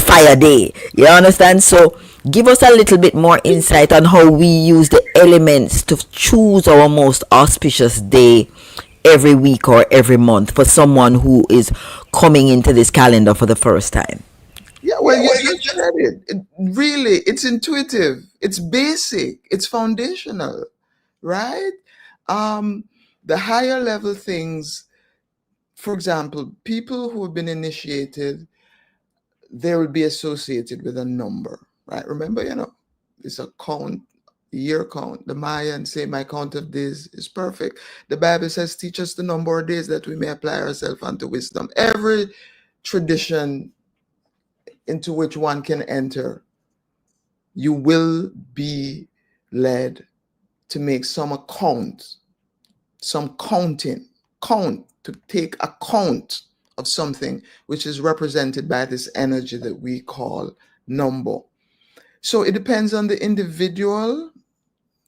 Speaker 1: fire day. You understand? So give us a little bit more insight on how we use the elements to choose our most auspicious day every week or every month for someone who is coming into this calendar for the first time.
Speaker 2: Yeah, well, you just said it. Really, it's intuitive, it's basic, it's foundational, right? The higher level things, for example, people who have been initiated, they will be associated with a number, right? Remember, it's a count, year count. The Mayans say, my count of days is perfect. The Bible says, teach us the number of days that we may apply ourselves unto wisdom. Every tradition into which one can enter, you will be led to make some account, some counting, to take account of something which is represented by this energy that we call number. So it depends on the individual,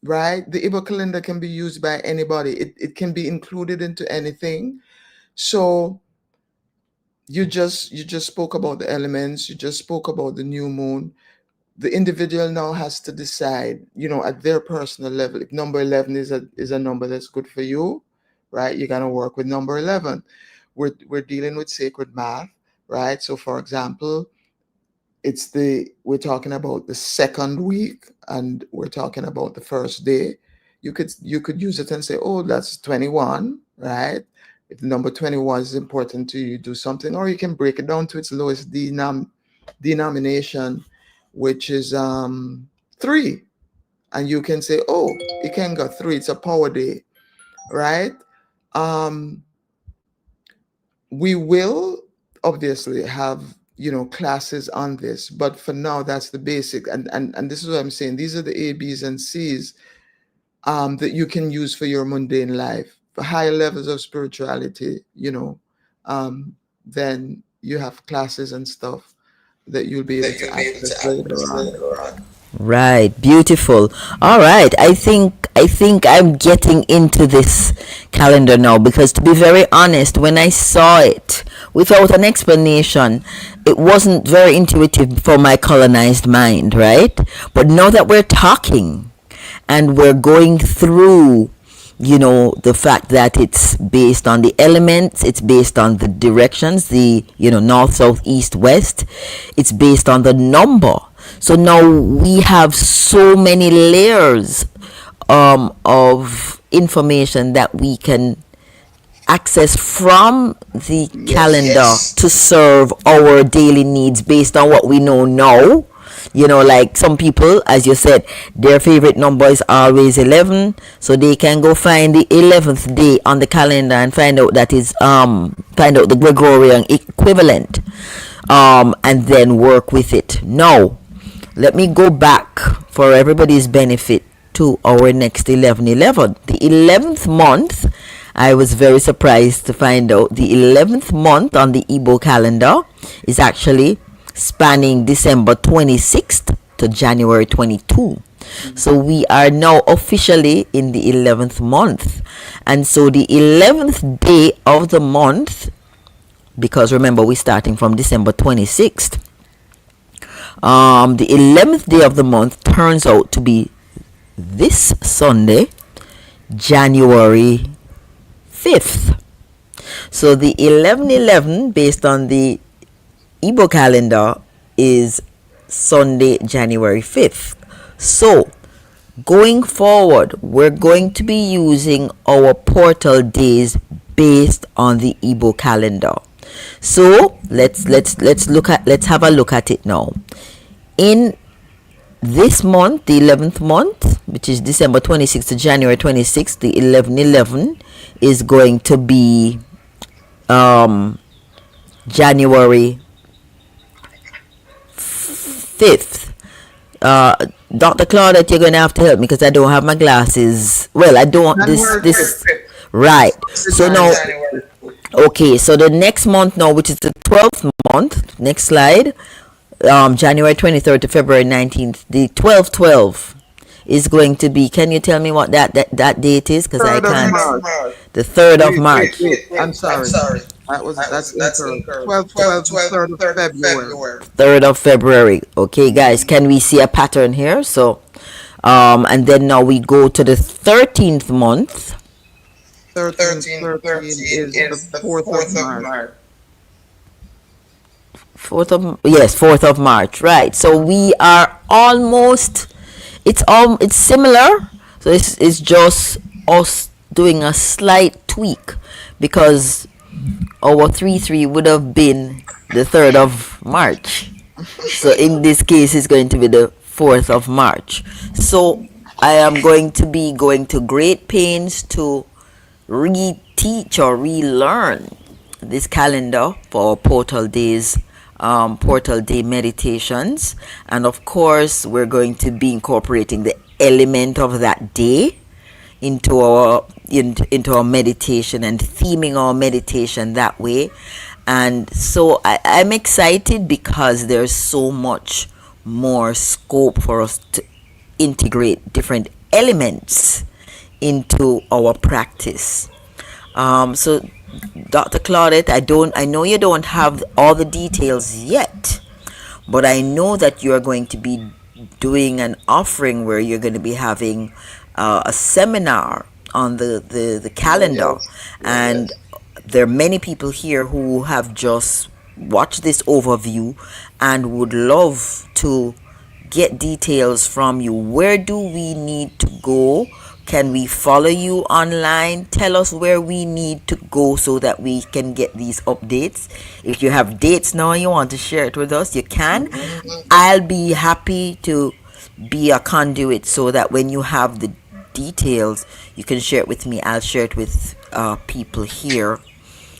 Speaker 2: right? The Igbo calendar can be used by anybody. It can be included into anything. So you just spoke about the elements. You just spoke about the new moon. The individual now has to decide, at their personal level. If number 11 is a number that's good for you, right? You're gonna work with number 11. We're dealing with sacred math, right? So, for example, we're talking about the second week, and we're talking about the first day. You could use it and say, oh, that's 21, right? If the number 21 is important to you, do something, or you can break it down to its lowest denomination, which is 3, and you can say, oh, it can go 3. It's a power day, right? We will obviously have classes on this, but for now that's the basic, and this is what I'm saying. These are the A, B's, and C's that you can use for your mundane life. For higher levels of spirituality, then you have classes and stuff that you'll be able to access later on.
Speaker 1: Right, beautiful. All right, I think I'm getting into this calendar now, because to be very honest, when I saw it without an explanation, it wasn't very intuitive for my colonized mind, right? But now that we're talking and we're going through, the fact that it's based on the elements, it's based on the directions, the, north, south, east, west, it's based on the number. So now we have so many layers of information that we can access from the calendar to serve our daily needs based on what we know now. Like some people, as you said, their favorite number is always 11, so they can go find the 11th day on the calendar and find out the Gregorian equivalent. and then work with it. Now, let me go back for everybody's benefit to our next 11/11. The 11th month, I was very surprised to find out the 11th month on the Igbo calendar is actually spanning December 26th to January 22. So we are now officially in the 11th month. And so the 11th day of the month, because remember we're starting from December 26th, the 11th day of the month turns out to be this Sunday, January 5th. So the 11/11 based on the Igbo calendar is Sunday, January 5th. So going forward, we're going to be using our portal days based on the Igbo calendar. So let's have a look at it now. In this month, the 11th month, which is December 26th to January 26th, the 11/11 is going to be January 5th. Dr. Claudette, you're going to have to help me because I don't have my glasses. Well, I don't this right. So now, okay, so the next month now, which is the 12th month, next slide, January 23rd to February 19th, the 12/12 is going to be, can you tell me what that date is? Because I can't. The 3rd of March.
Speaker 2: I'm sorry. That's incorrect. 3rd of February.
Speaker 1: 3rd of February. Okay, guys, can we see a pattern here? So, and then now we go to the 13th month.
Speaker 2: 13 is the 4th of March.
Speaker 1: 4th of March, right? So we are almost. It's similar. So it's just us doing a slight tweak because our 3/3 would have been the 3rd of March. So in this case, it's going to be the 4th of March. So I am going to be going to great pains to reteach or relearn this calendar for our portal days, portal day meditations. And of course, we're going to be incorporating the element of that day into our meditation and theming our meditation that way. And so I'm excited because there's so much more scope for us to integrate different elements into our practice. So Dr. Claudette, I know you don't have all the details yet, but I know that you're going to be doing an offering where you're going to be having a seminar on the calendar. And there are many people here who have just watched this overview and would love to get details from you. Where do we need to go? Can we follow you online? Tell us where we need to go so that we can get these updates. If you have dates now and you want to share it with us, you can. I'll be happy to be a conduit so that when you have the details, you can share it with me. I'll share it with people here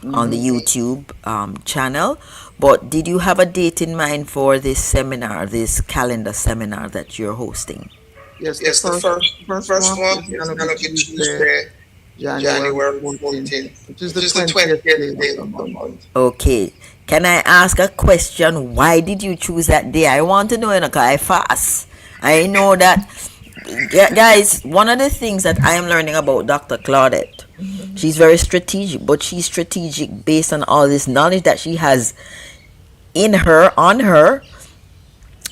Speaker 1: on the YouTube channel. But did you have a date in mind for this seminar, this calendar seminar that you're hosting?
Speaker 2: Yes, the first one is going to be Tuesday, January 14th, which is the 20th day of the month.
Speaker 1: Okay. Can I ask a question? Why did you choose that day? I want to know, because I fast. I know that, guys, one of the things that I am learning about Dr. Claudette, she's very strategic, but she's strategic based on all this knowledge that she has in her, on her,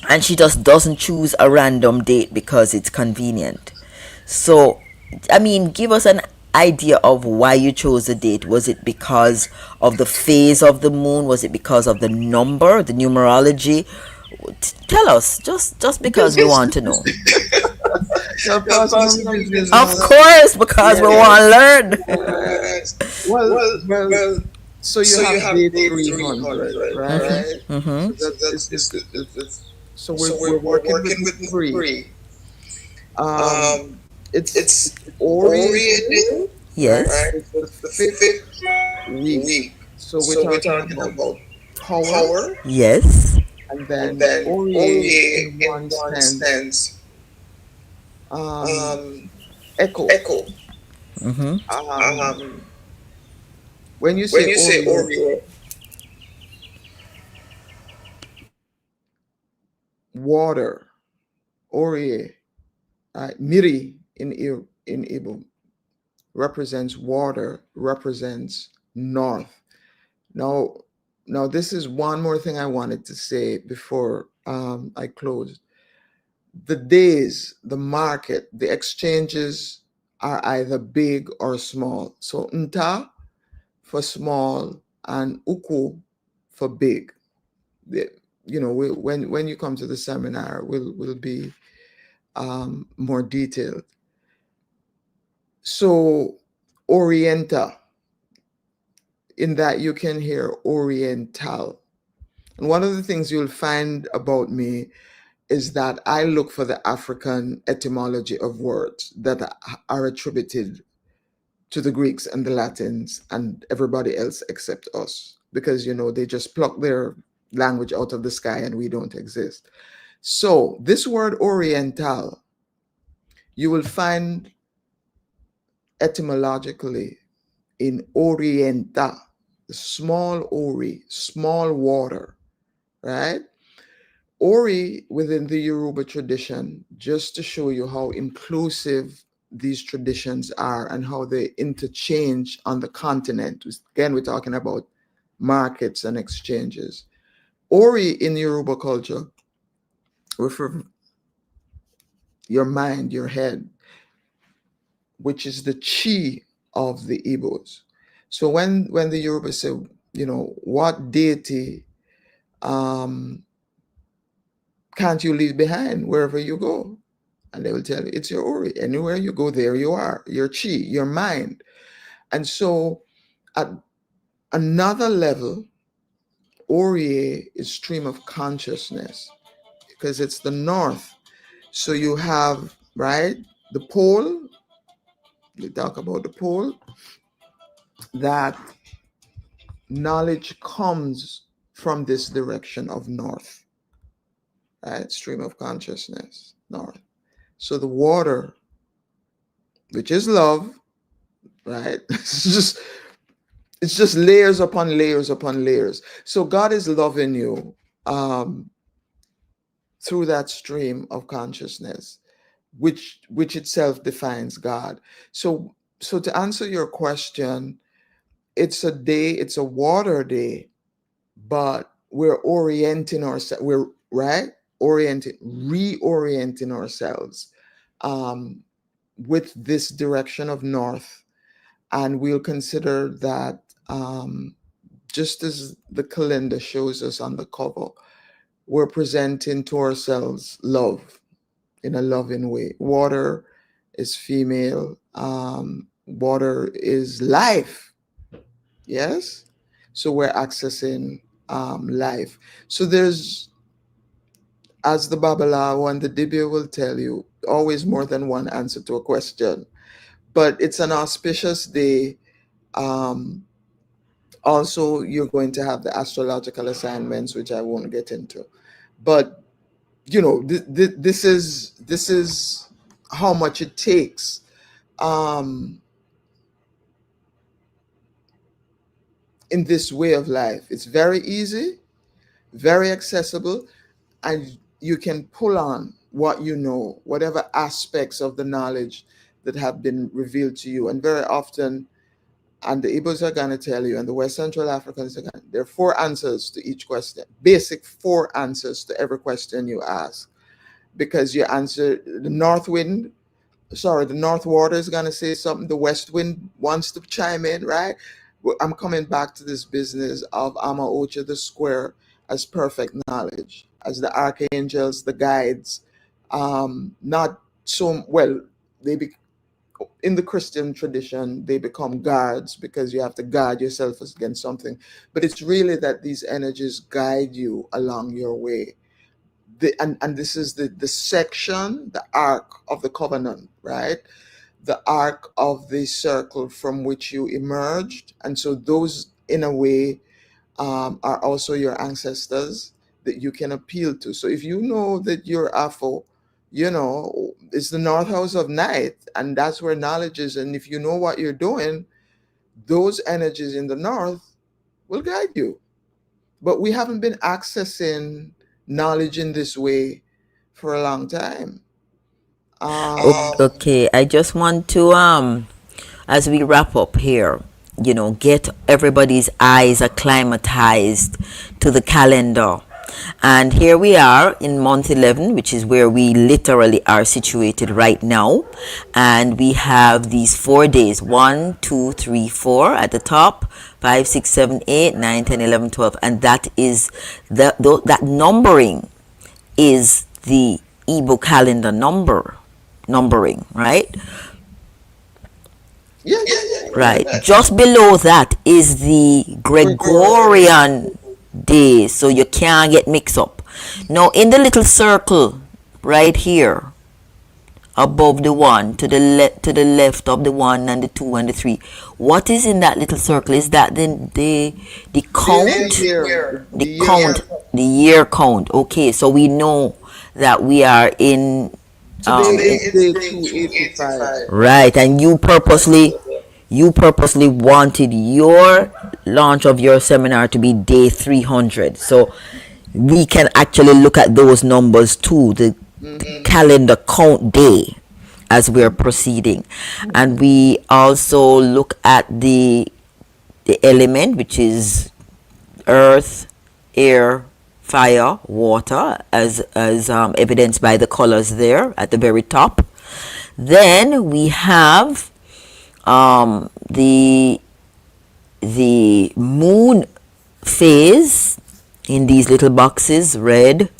Speaker 1: and she just doesn't choose a random date because it's convenient. So, I mean, give us an idea of why you chose the date. Was it because of the phase of the moon? Was it because of the number, the numerology? Tell us, just because we want to know. Of course, because we want to learn.
Speaker 2: Well, so you have day 300, right?
Speaker 1: Mm-hmm.
Speaker 2: So we're working with 3. It's ORIE.
Speaker 1: Yes.
Speaker 2: Right? It's the 5th week. So we're talking about power,
Speaker 1: Yes.
Speaker 2: and
Speaker 3: and
Speaker 2: then
Speaker 3: then
Speaker 2: ORIE
Speaker 3: ORIE
Speaker 2: in
Speaker 3: in
Speaker 2: one
Speaker 3: one
Speaker 2: sense,
Speaker 3: sense,
Speaker 2: um,
Speaker 3: um,
Speaker 2: echo.
Speaker 3: echo.
Speaker 2: Um,
Speaker 3: Um,
Speaker 2: when you say
Speaker 3: when you say
Speaker 2: ORIE,
Speaker 3: ORIE,
Speaker 2: water, ORIE, Miri in Igbo represents water, represents north. Now, now this is one more thing I wanted to say before I close. The days, the market, the exchanges are either big or small. So nta for small and uku for big. The- when you come to the seminar, will be more detailed. So Orienta, in that you can hear Oriental. And one of the things you'll find about me is that I look for the African etymology of words that are attributed to the Greeks and the Latins and everybody else except us, because they just pluck their language out of the sky and we don't exist. So this word Oriental, you will find etymologically in Orienta, the small Ori, small water, right? Ori within the Yoruba tradition, just to show you how inclusive these traditions are and how they interchange on the continent. Again, we're talking about markets and exchanges. Ori in Yoruba culture refer your mind, your head, which is the chi of the Igbos. So when the Yoruba say, what deity um, can't you leave behind wherever you go? And they will tell you, it's your Ori. Anywhere you go, there you are, your chi, your mind. And so at another level, Ori is stream of consciousness because it's the north. So you have, right, the pole, we talk about the pole, that knowledge comes from this direction of north, right? Stream of consciousness, north. So the water, which is love, right? It's just layers upon layers upon layers. So God is loving you um, through that stream of consciousness, which itself defines God. So to answer your question, it's a day, it's a water day, but we're orienting ourselves. We're right reorienting ourselves um, with this direction of north, and we'll consider that just as the calendar shows us on the cover, we're presenting to ourselves love in a loving way. Water is female. Water is life. Yes. So we're accessing life. So there's, as the Babalawo and the Dibia will tell you, always more than one answer to a question. But it's an auspicious day. Also, you're going to have the astrological assignments, which I won't get into. But this is how much it takes. In this way of life, it's very easy, very accessible, and you can pull on what you know, whatever aspects of the knowledge that have been revealed to you. And very often, and the Igbos are going to tell you, and the West Central Africans are going, there are four answers to each question, basic four answers to every question you ask. Because you answer the north wind, the north water is going to say something, the west wind wants to chime in, right? I'm coming back to this business of Ama Ocha, the square, as perfect knowledge, as the archangels, the guides. Not so well, they be in the Christian tradition, they become guards because you have to guard yourself against something. But it's really that these energies guide you along your way. And this is the section, the arc of the covenant, right? The arc of the circle from which you emerged. And so those, in a way, are also your ancestors that you can appeal to. So if you know that you're Afro, it's the North House of Night, and that's where knowledge is. And if you know what you're doing, those energies in the North will guide you. But we haven't been accessing knowledge in this way for a long time.
Speaker 1: Okay, I just want to as we wrap up here, get everybody's eyes acclimatized to the calendar. And here we are in month 11, which is where we literally are situated right now. And we have these 4 days, 1, 2, 3, 4 at the top, 5, 6, 7, 8, 9, 10, 11, 12. And that is that numbering is the Igbo calendar numbering, right?
Speaker 2: Yeah.
Speaker 1: Right. Just below that is the Gregorian days, so you can't get mixed up. Now, in the little circle right here, above the 1, to the left of the 1 and the 2 and the 3, what is in that little circle? Is that the count? The year count. Okay, so we know that we are in
Speaker 2: Today is day 285.
Speaker 1: right, and you purposely wanted your launch of your seminar to be day 300, so we can actually look at those numbers too, the calendar count day, as we're proceeding. And we also look at the element, which is earth, air, fire, water, as evidenced by the colors there at the very top. Then we have the moon phase in these little boxes, red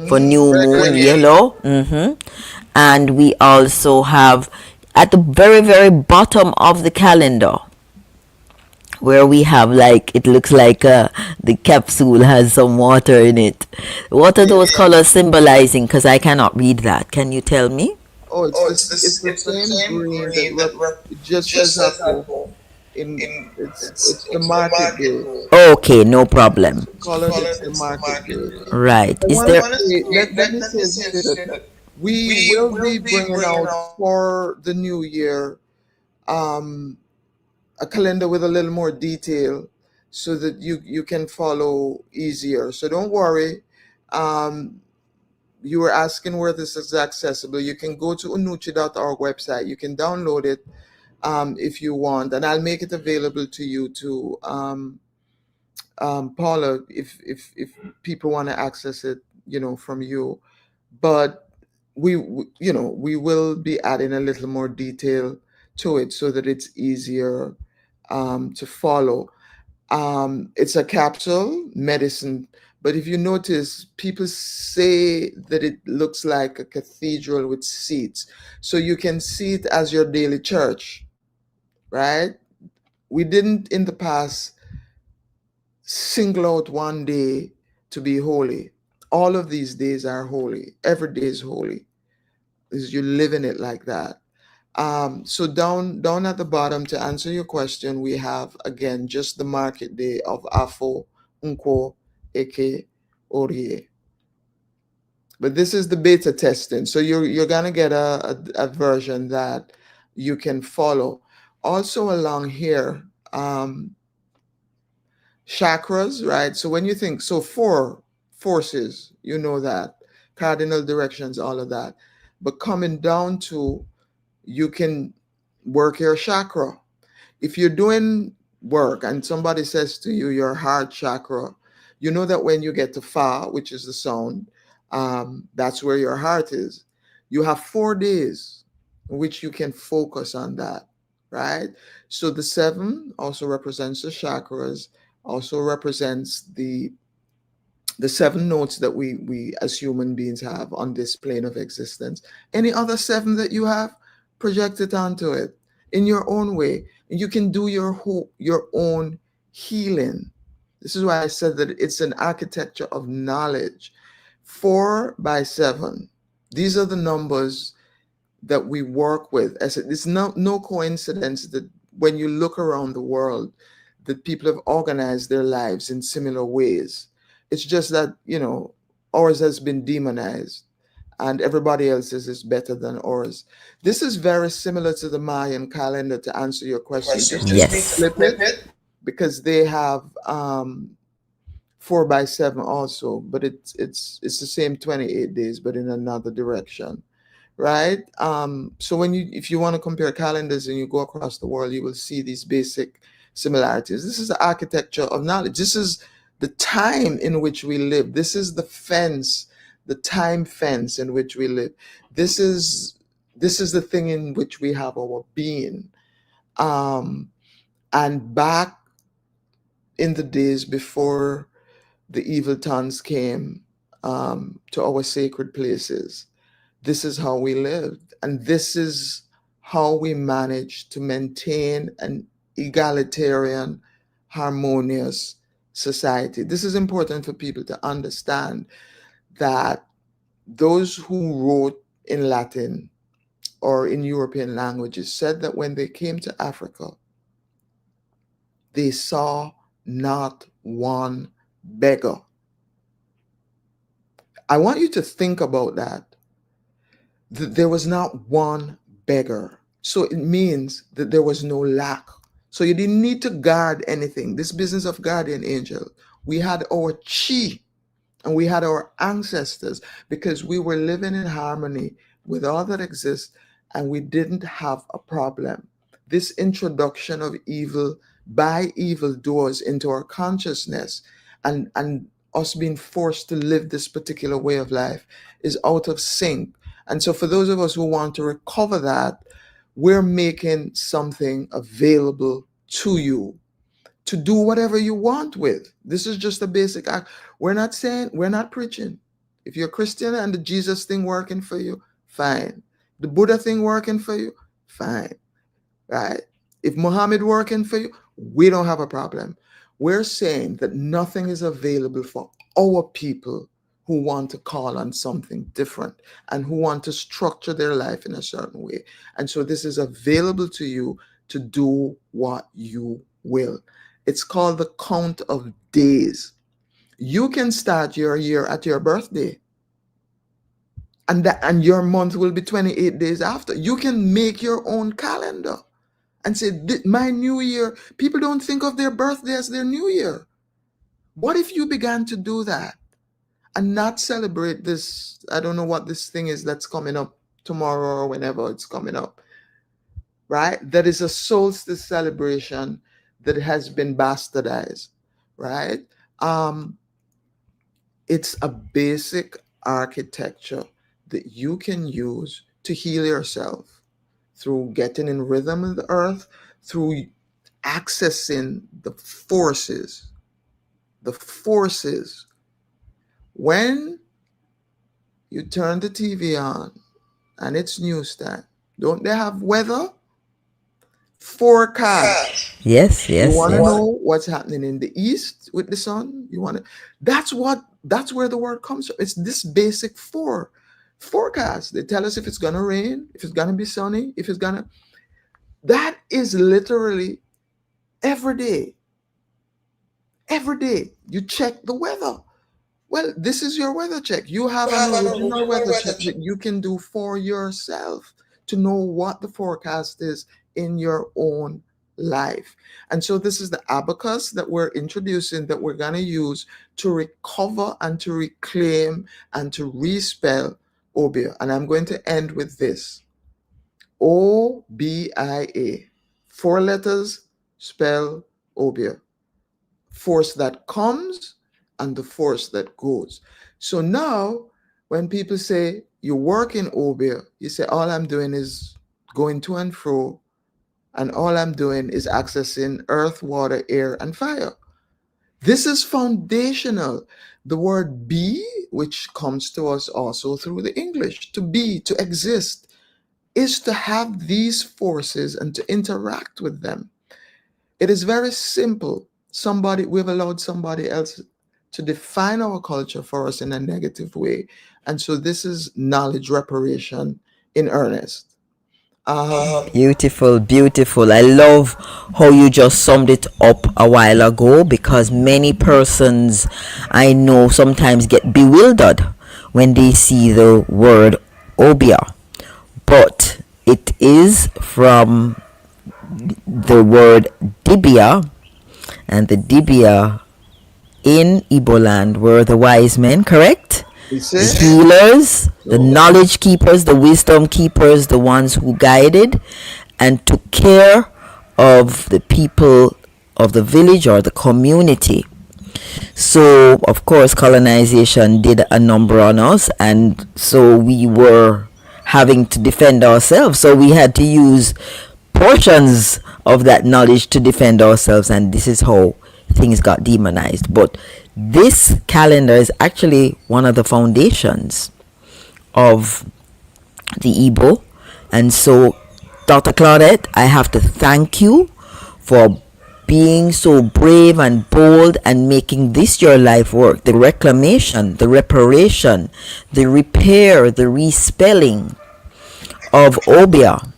Speaker 1: for new moon, yellow. And we also have at the very, very bottom of the calendar, where we have, like, it looks like the capsule has some water in it. What are those colors symbolizing? Because I cannot read that. Can you tell me?
Speaker 2: Oh, it's the same green that it just says Afro. It's the market day.
Speaker 1: Okay, no problem.
Speaker 2: Color that's the market day.
Speaker 1: Right.
Speaker 2: I
Speaker 1: Is
Speaker 2: want
Speaker 1: there?
Speaker 2: to say, let me say this, that we will be bringing out for the new year a calendar with a little more detail so that you can follow easier. So don't worry. You were asking where this is accessible. You can go to Unụchi.org website. You can download it if you want, and I'll make it available to you to Paula if people want to access it, from you. But we will be adding a little more detail to it so that it's easier to follow. It's a capsule medicine, but if you notice, people say that it looks like a cathedral with seats. So you can see it as your daily church, right? We didn't in the past single out one day to be holy. All of these days are holy. Every day is holy. Is you living it like that. So down at the bottom, to answer your question, we have again just the market day of Afo, Nkwo, Eke, ORIE. But this is the beta testing, so you're gonna get a version that you can follow. Also along here, chakras, right? So when you think, so 4 forces, that cardinal directions, all of that, but coming down to, you can work your chakra. If you're doing work and somebody says to you your heart chakra, you know that when you get to Fa, which is the sound, that's where your heart is. You have 4 days in which you can focus on that, right? So the 7 also represents the chakras, also represents the 7 notes that we as human beings have on this plane of existence. Any other 7 that you have, project it onto it in your own way. You can do your own healing. This is why I said that it's an architecture of knowledge. 4 by 7. These are the numbers that we work with. It's no coincidence that when you look around the world, that people have organized their lives in similar ways. It's just that, ours has been demonized and everybody else's is better than ours. This is very similar to the Mayan calendar, to answer your question. Just
Speaker 1: Yes.
Speaker 2: flip it, because they have 4x7 also, but it's the same 28 days, but in another direction, right? So if you want to compare calendars and you go across the world, you will see these basic similarities. This is the architecture of knowledge. This is the time in which we live. This is the fence, the time fence in which we live. This is the thing in which we have our being. And back in the days before the evil tongues came to our sacred places, this is how we lived. And this is how we managed to maintain an egalitarian, harmonious society. This is important for people to understand, that those who wrote in Latin or in European languages said that when they came to Africa, they saw not one beggar. I want you to think about that. There was not one beggar. So it means that there was no lack. So you didn't need to guard anything. This business of guardian angel, we had our chi and we had our ancestors, because we were living in harmony with all that exists and we didn't have a problem. This introduction of evil by evildoers into our consciousness and us being forced to live this particular way of life is out of sync. And so for those of us who want to recover that, we're making something available to you to do whatever you want with. This is just a basic act. We're not preaching. If you're a Christian and the Jesus thing working for you, fine. The Buddha thing working for you, fine. Right? If Muhammad working for you, we don't have a problem. We're saying that nothing is available for our people who want to call on something different and who want to structure their life in a certain way. And so this is available to you to do what you will. It's called the count of days. You can start your year at your birthday, and your month will be 28 days after. You can make your own calendar and say, my new year. People don't think of their birthday as their new year. What if you began to do that and not celebrate this? I don't know what this thing is that's coming up tomorrow or whenever it's coming up, right? That is a solstice celebration that has been bastardized, right? It's a basic architecture that you can use to heal yourself through getting in rhythm with the earth, through accessing the forces. The forces. When you turn the TV on and it's news time, don't they have weather? Forecast.
Speaker 1: Yes,
Speaker 2: You
Speaker 1: yes,
Speaker 2: want to
Speaker 1: yes.
Speaker 2: know what's happening in the east with the sun? That's where the word comes from. It's this basic forecast. They tell us if it's gonna rain, if it's gonna be sunny, that is literally every day. Every day you check the weather. Well, this is your weather check. You have an original weather check that you can do for yourself to know what the forecast is in your own life. And so this is the abacus that we're introducing, that we're going to use to recover and to reclaim and to respell Ọbịa. And I'm going to end with this. Ọbịa. 4 letters spell Ọbịa. Force that comes and the force that goes. So now when people say you work in Ọbịa, you say all I'm doing is going to and fro, and all I'm doing is accessing earth, water, air, and fire. This is foundational. The word be, which comes to us also through the English, to be, to exist, is to have these forces and to interact with them. It is very simple. We've allowed somebody else to define our culture for us in a negative way. And so this is knowledge reparation in earnest.
Speaker 1: Beautiful, beautiful. I love how you just summed it up a while ago, because many persons I know sometimes get bewildered when they see the word Ọbịa, but it is from the word Dibia, and the Dibia in Igbo land were the wise men, correct? The healers, the knowledge keepers, the wisdom keepers, the ones who guided and took care of the people of the village or the community. So, of course, colonization did a number on us, and so we were having to defend ourselves. So we had to use portions of that knowledge to defend ourselves, and this is how things got demonized. But this calendar is actually one of the foundations of the Igbo. And so, Dr. Claudette, I have to thank you for being so brave and bold and making this your life work. The reclamation, the reparation, the repair, the respelling of Ọbịa,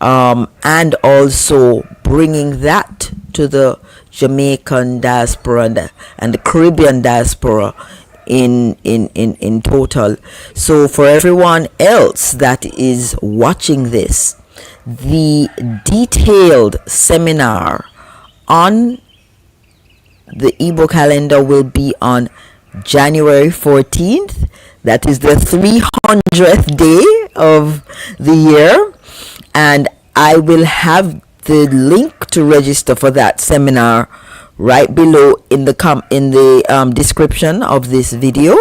Speaker 1: and also bringing that to the Jamaican diaspora and the Caribbean diaspora in total. So for everyone else that is watching this, the detailed seminar on the Igbo calendar will be on January 14th. That is the 300th day of the year, and I will have the link to register for that seminar right below in the description of this video,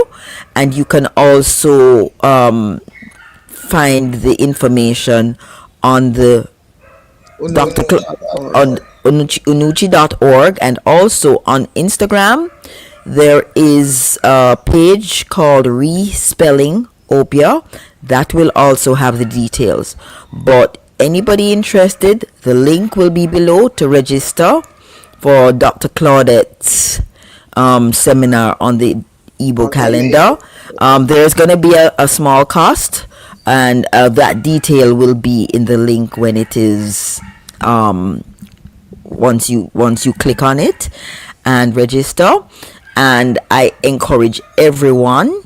Speaker 1: and you can also find the information on the on Unụchi.org, and also on Instagram there is a page called Respelling Ọbịa that will also have the details. But anybody interested, the link will be below to register for Dr. Claudette's seminar on the Igbo calendar. There's going to be a small cost, and that detail will be in the link when it is once you click on it and register. And I encourage everyone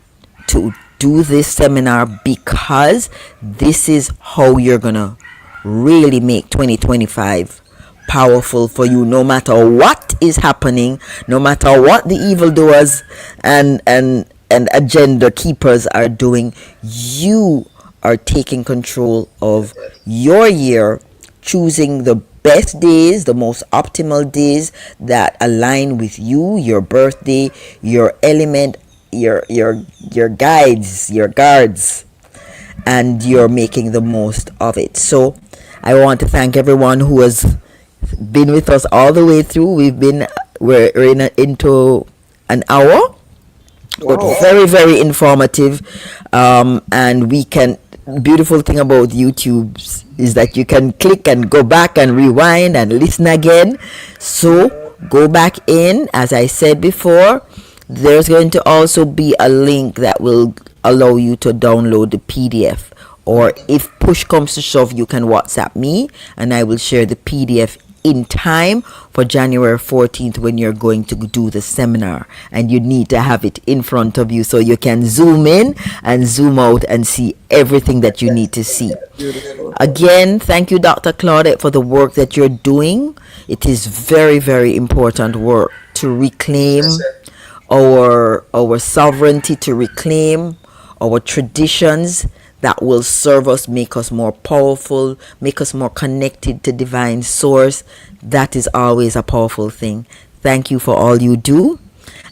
Speaker 1: to do this seminar, because this is how you're gonna really make 2025 powerful for you, no matter what is happening, no matter what the evildoers and agenda keepers are doing. You are taking control of your year, choosing the best days, the most optimal days that align with you, your birthday, your element, your guides, your guards, and you're making the most of it. So I want to thank everyone who has been with us all the way through. We're into an hour, but very, very informative. And we can, beautiful thing about YouTube is that you can click and go back and rewind and listen again. So go back in. As I said before, there's going to also be a link that will allow you to download the PDF, or if push comes to shove, you can WhatsApp me and I will share the PDF in time for January 14th when you're going to do the seminar, and you need to have it in front of you so you can zoom in and zoom out and see everything that you need to see. Again, thank you, Dr. Claudette, for the work that you're doing. It is very, very important work to reclaim our sovereignty, to reclaim our traditions that will serve us, make us more powerful, make us more connected to divine source. That is always a powerful thing. Thank you for all you do,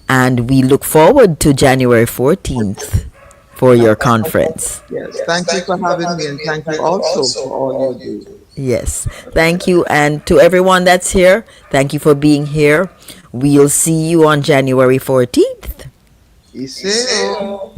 Speaker 1: and we look forward to January 14th for your conference.
Speaker 2: Yes, thank you for having me, and thank you also for all you do.
Speaker 1: Yes, thank you. And to everyone that's here, thank you for being here. We'll see you on January 14th.
Speaker 2: Iseo.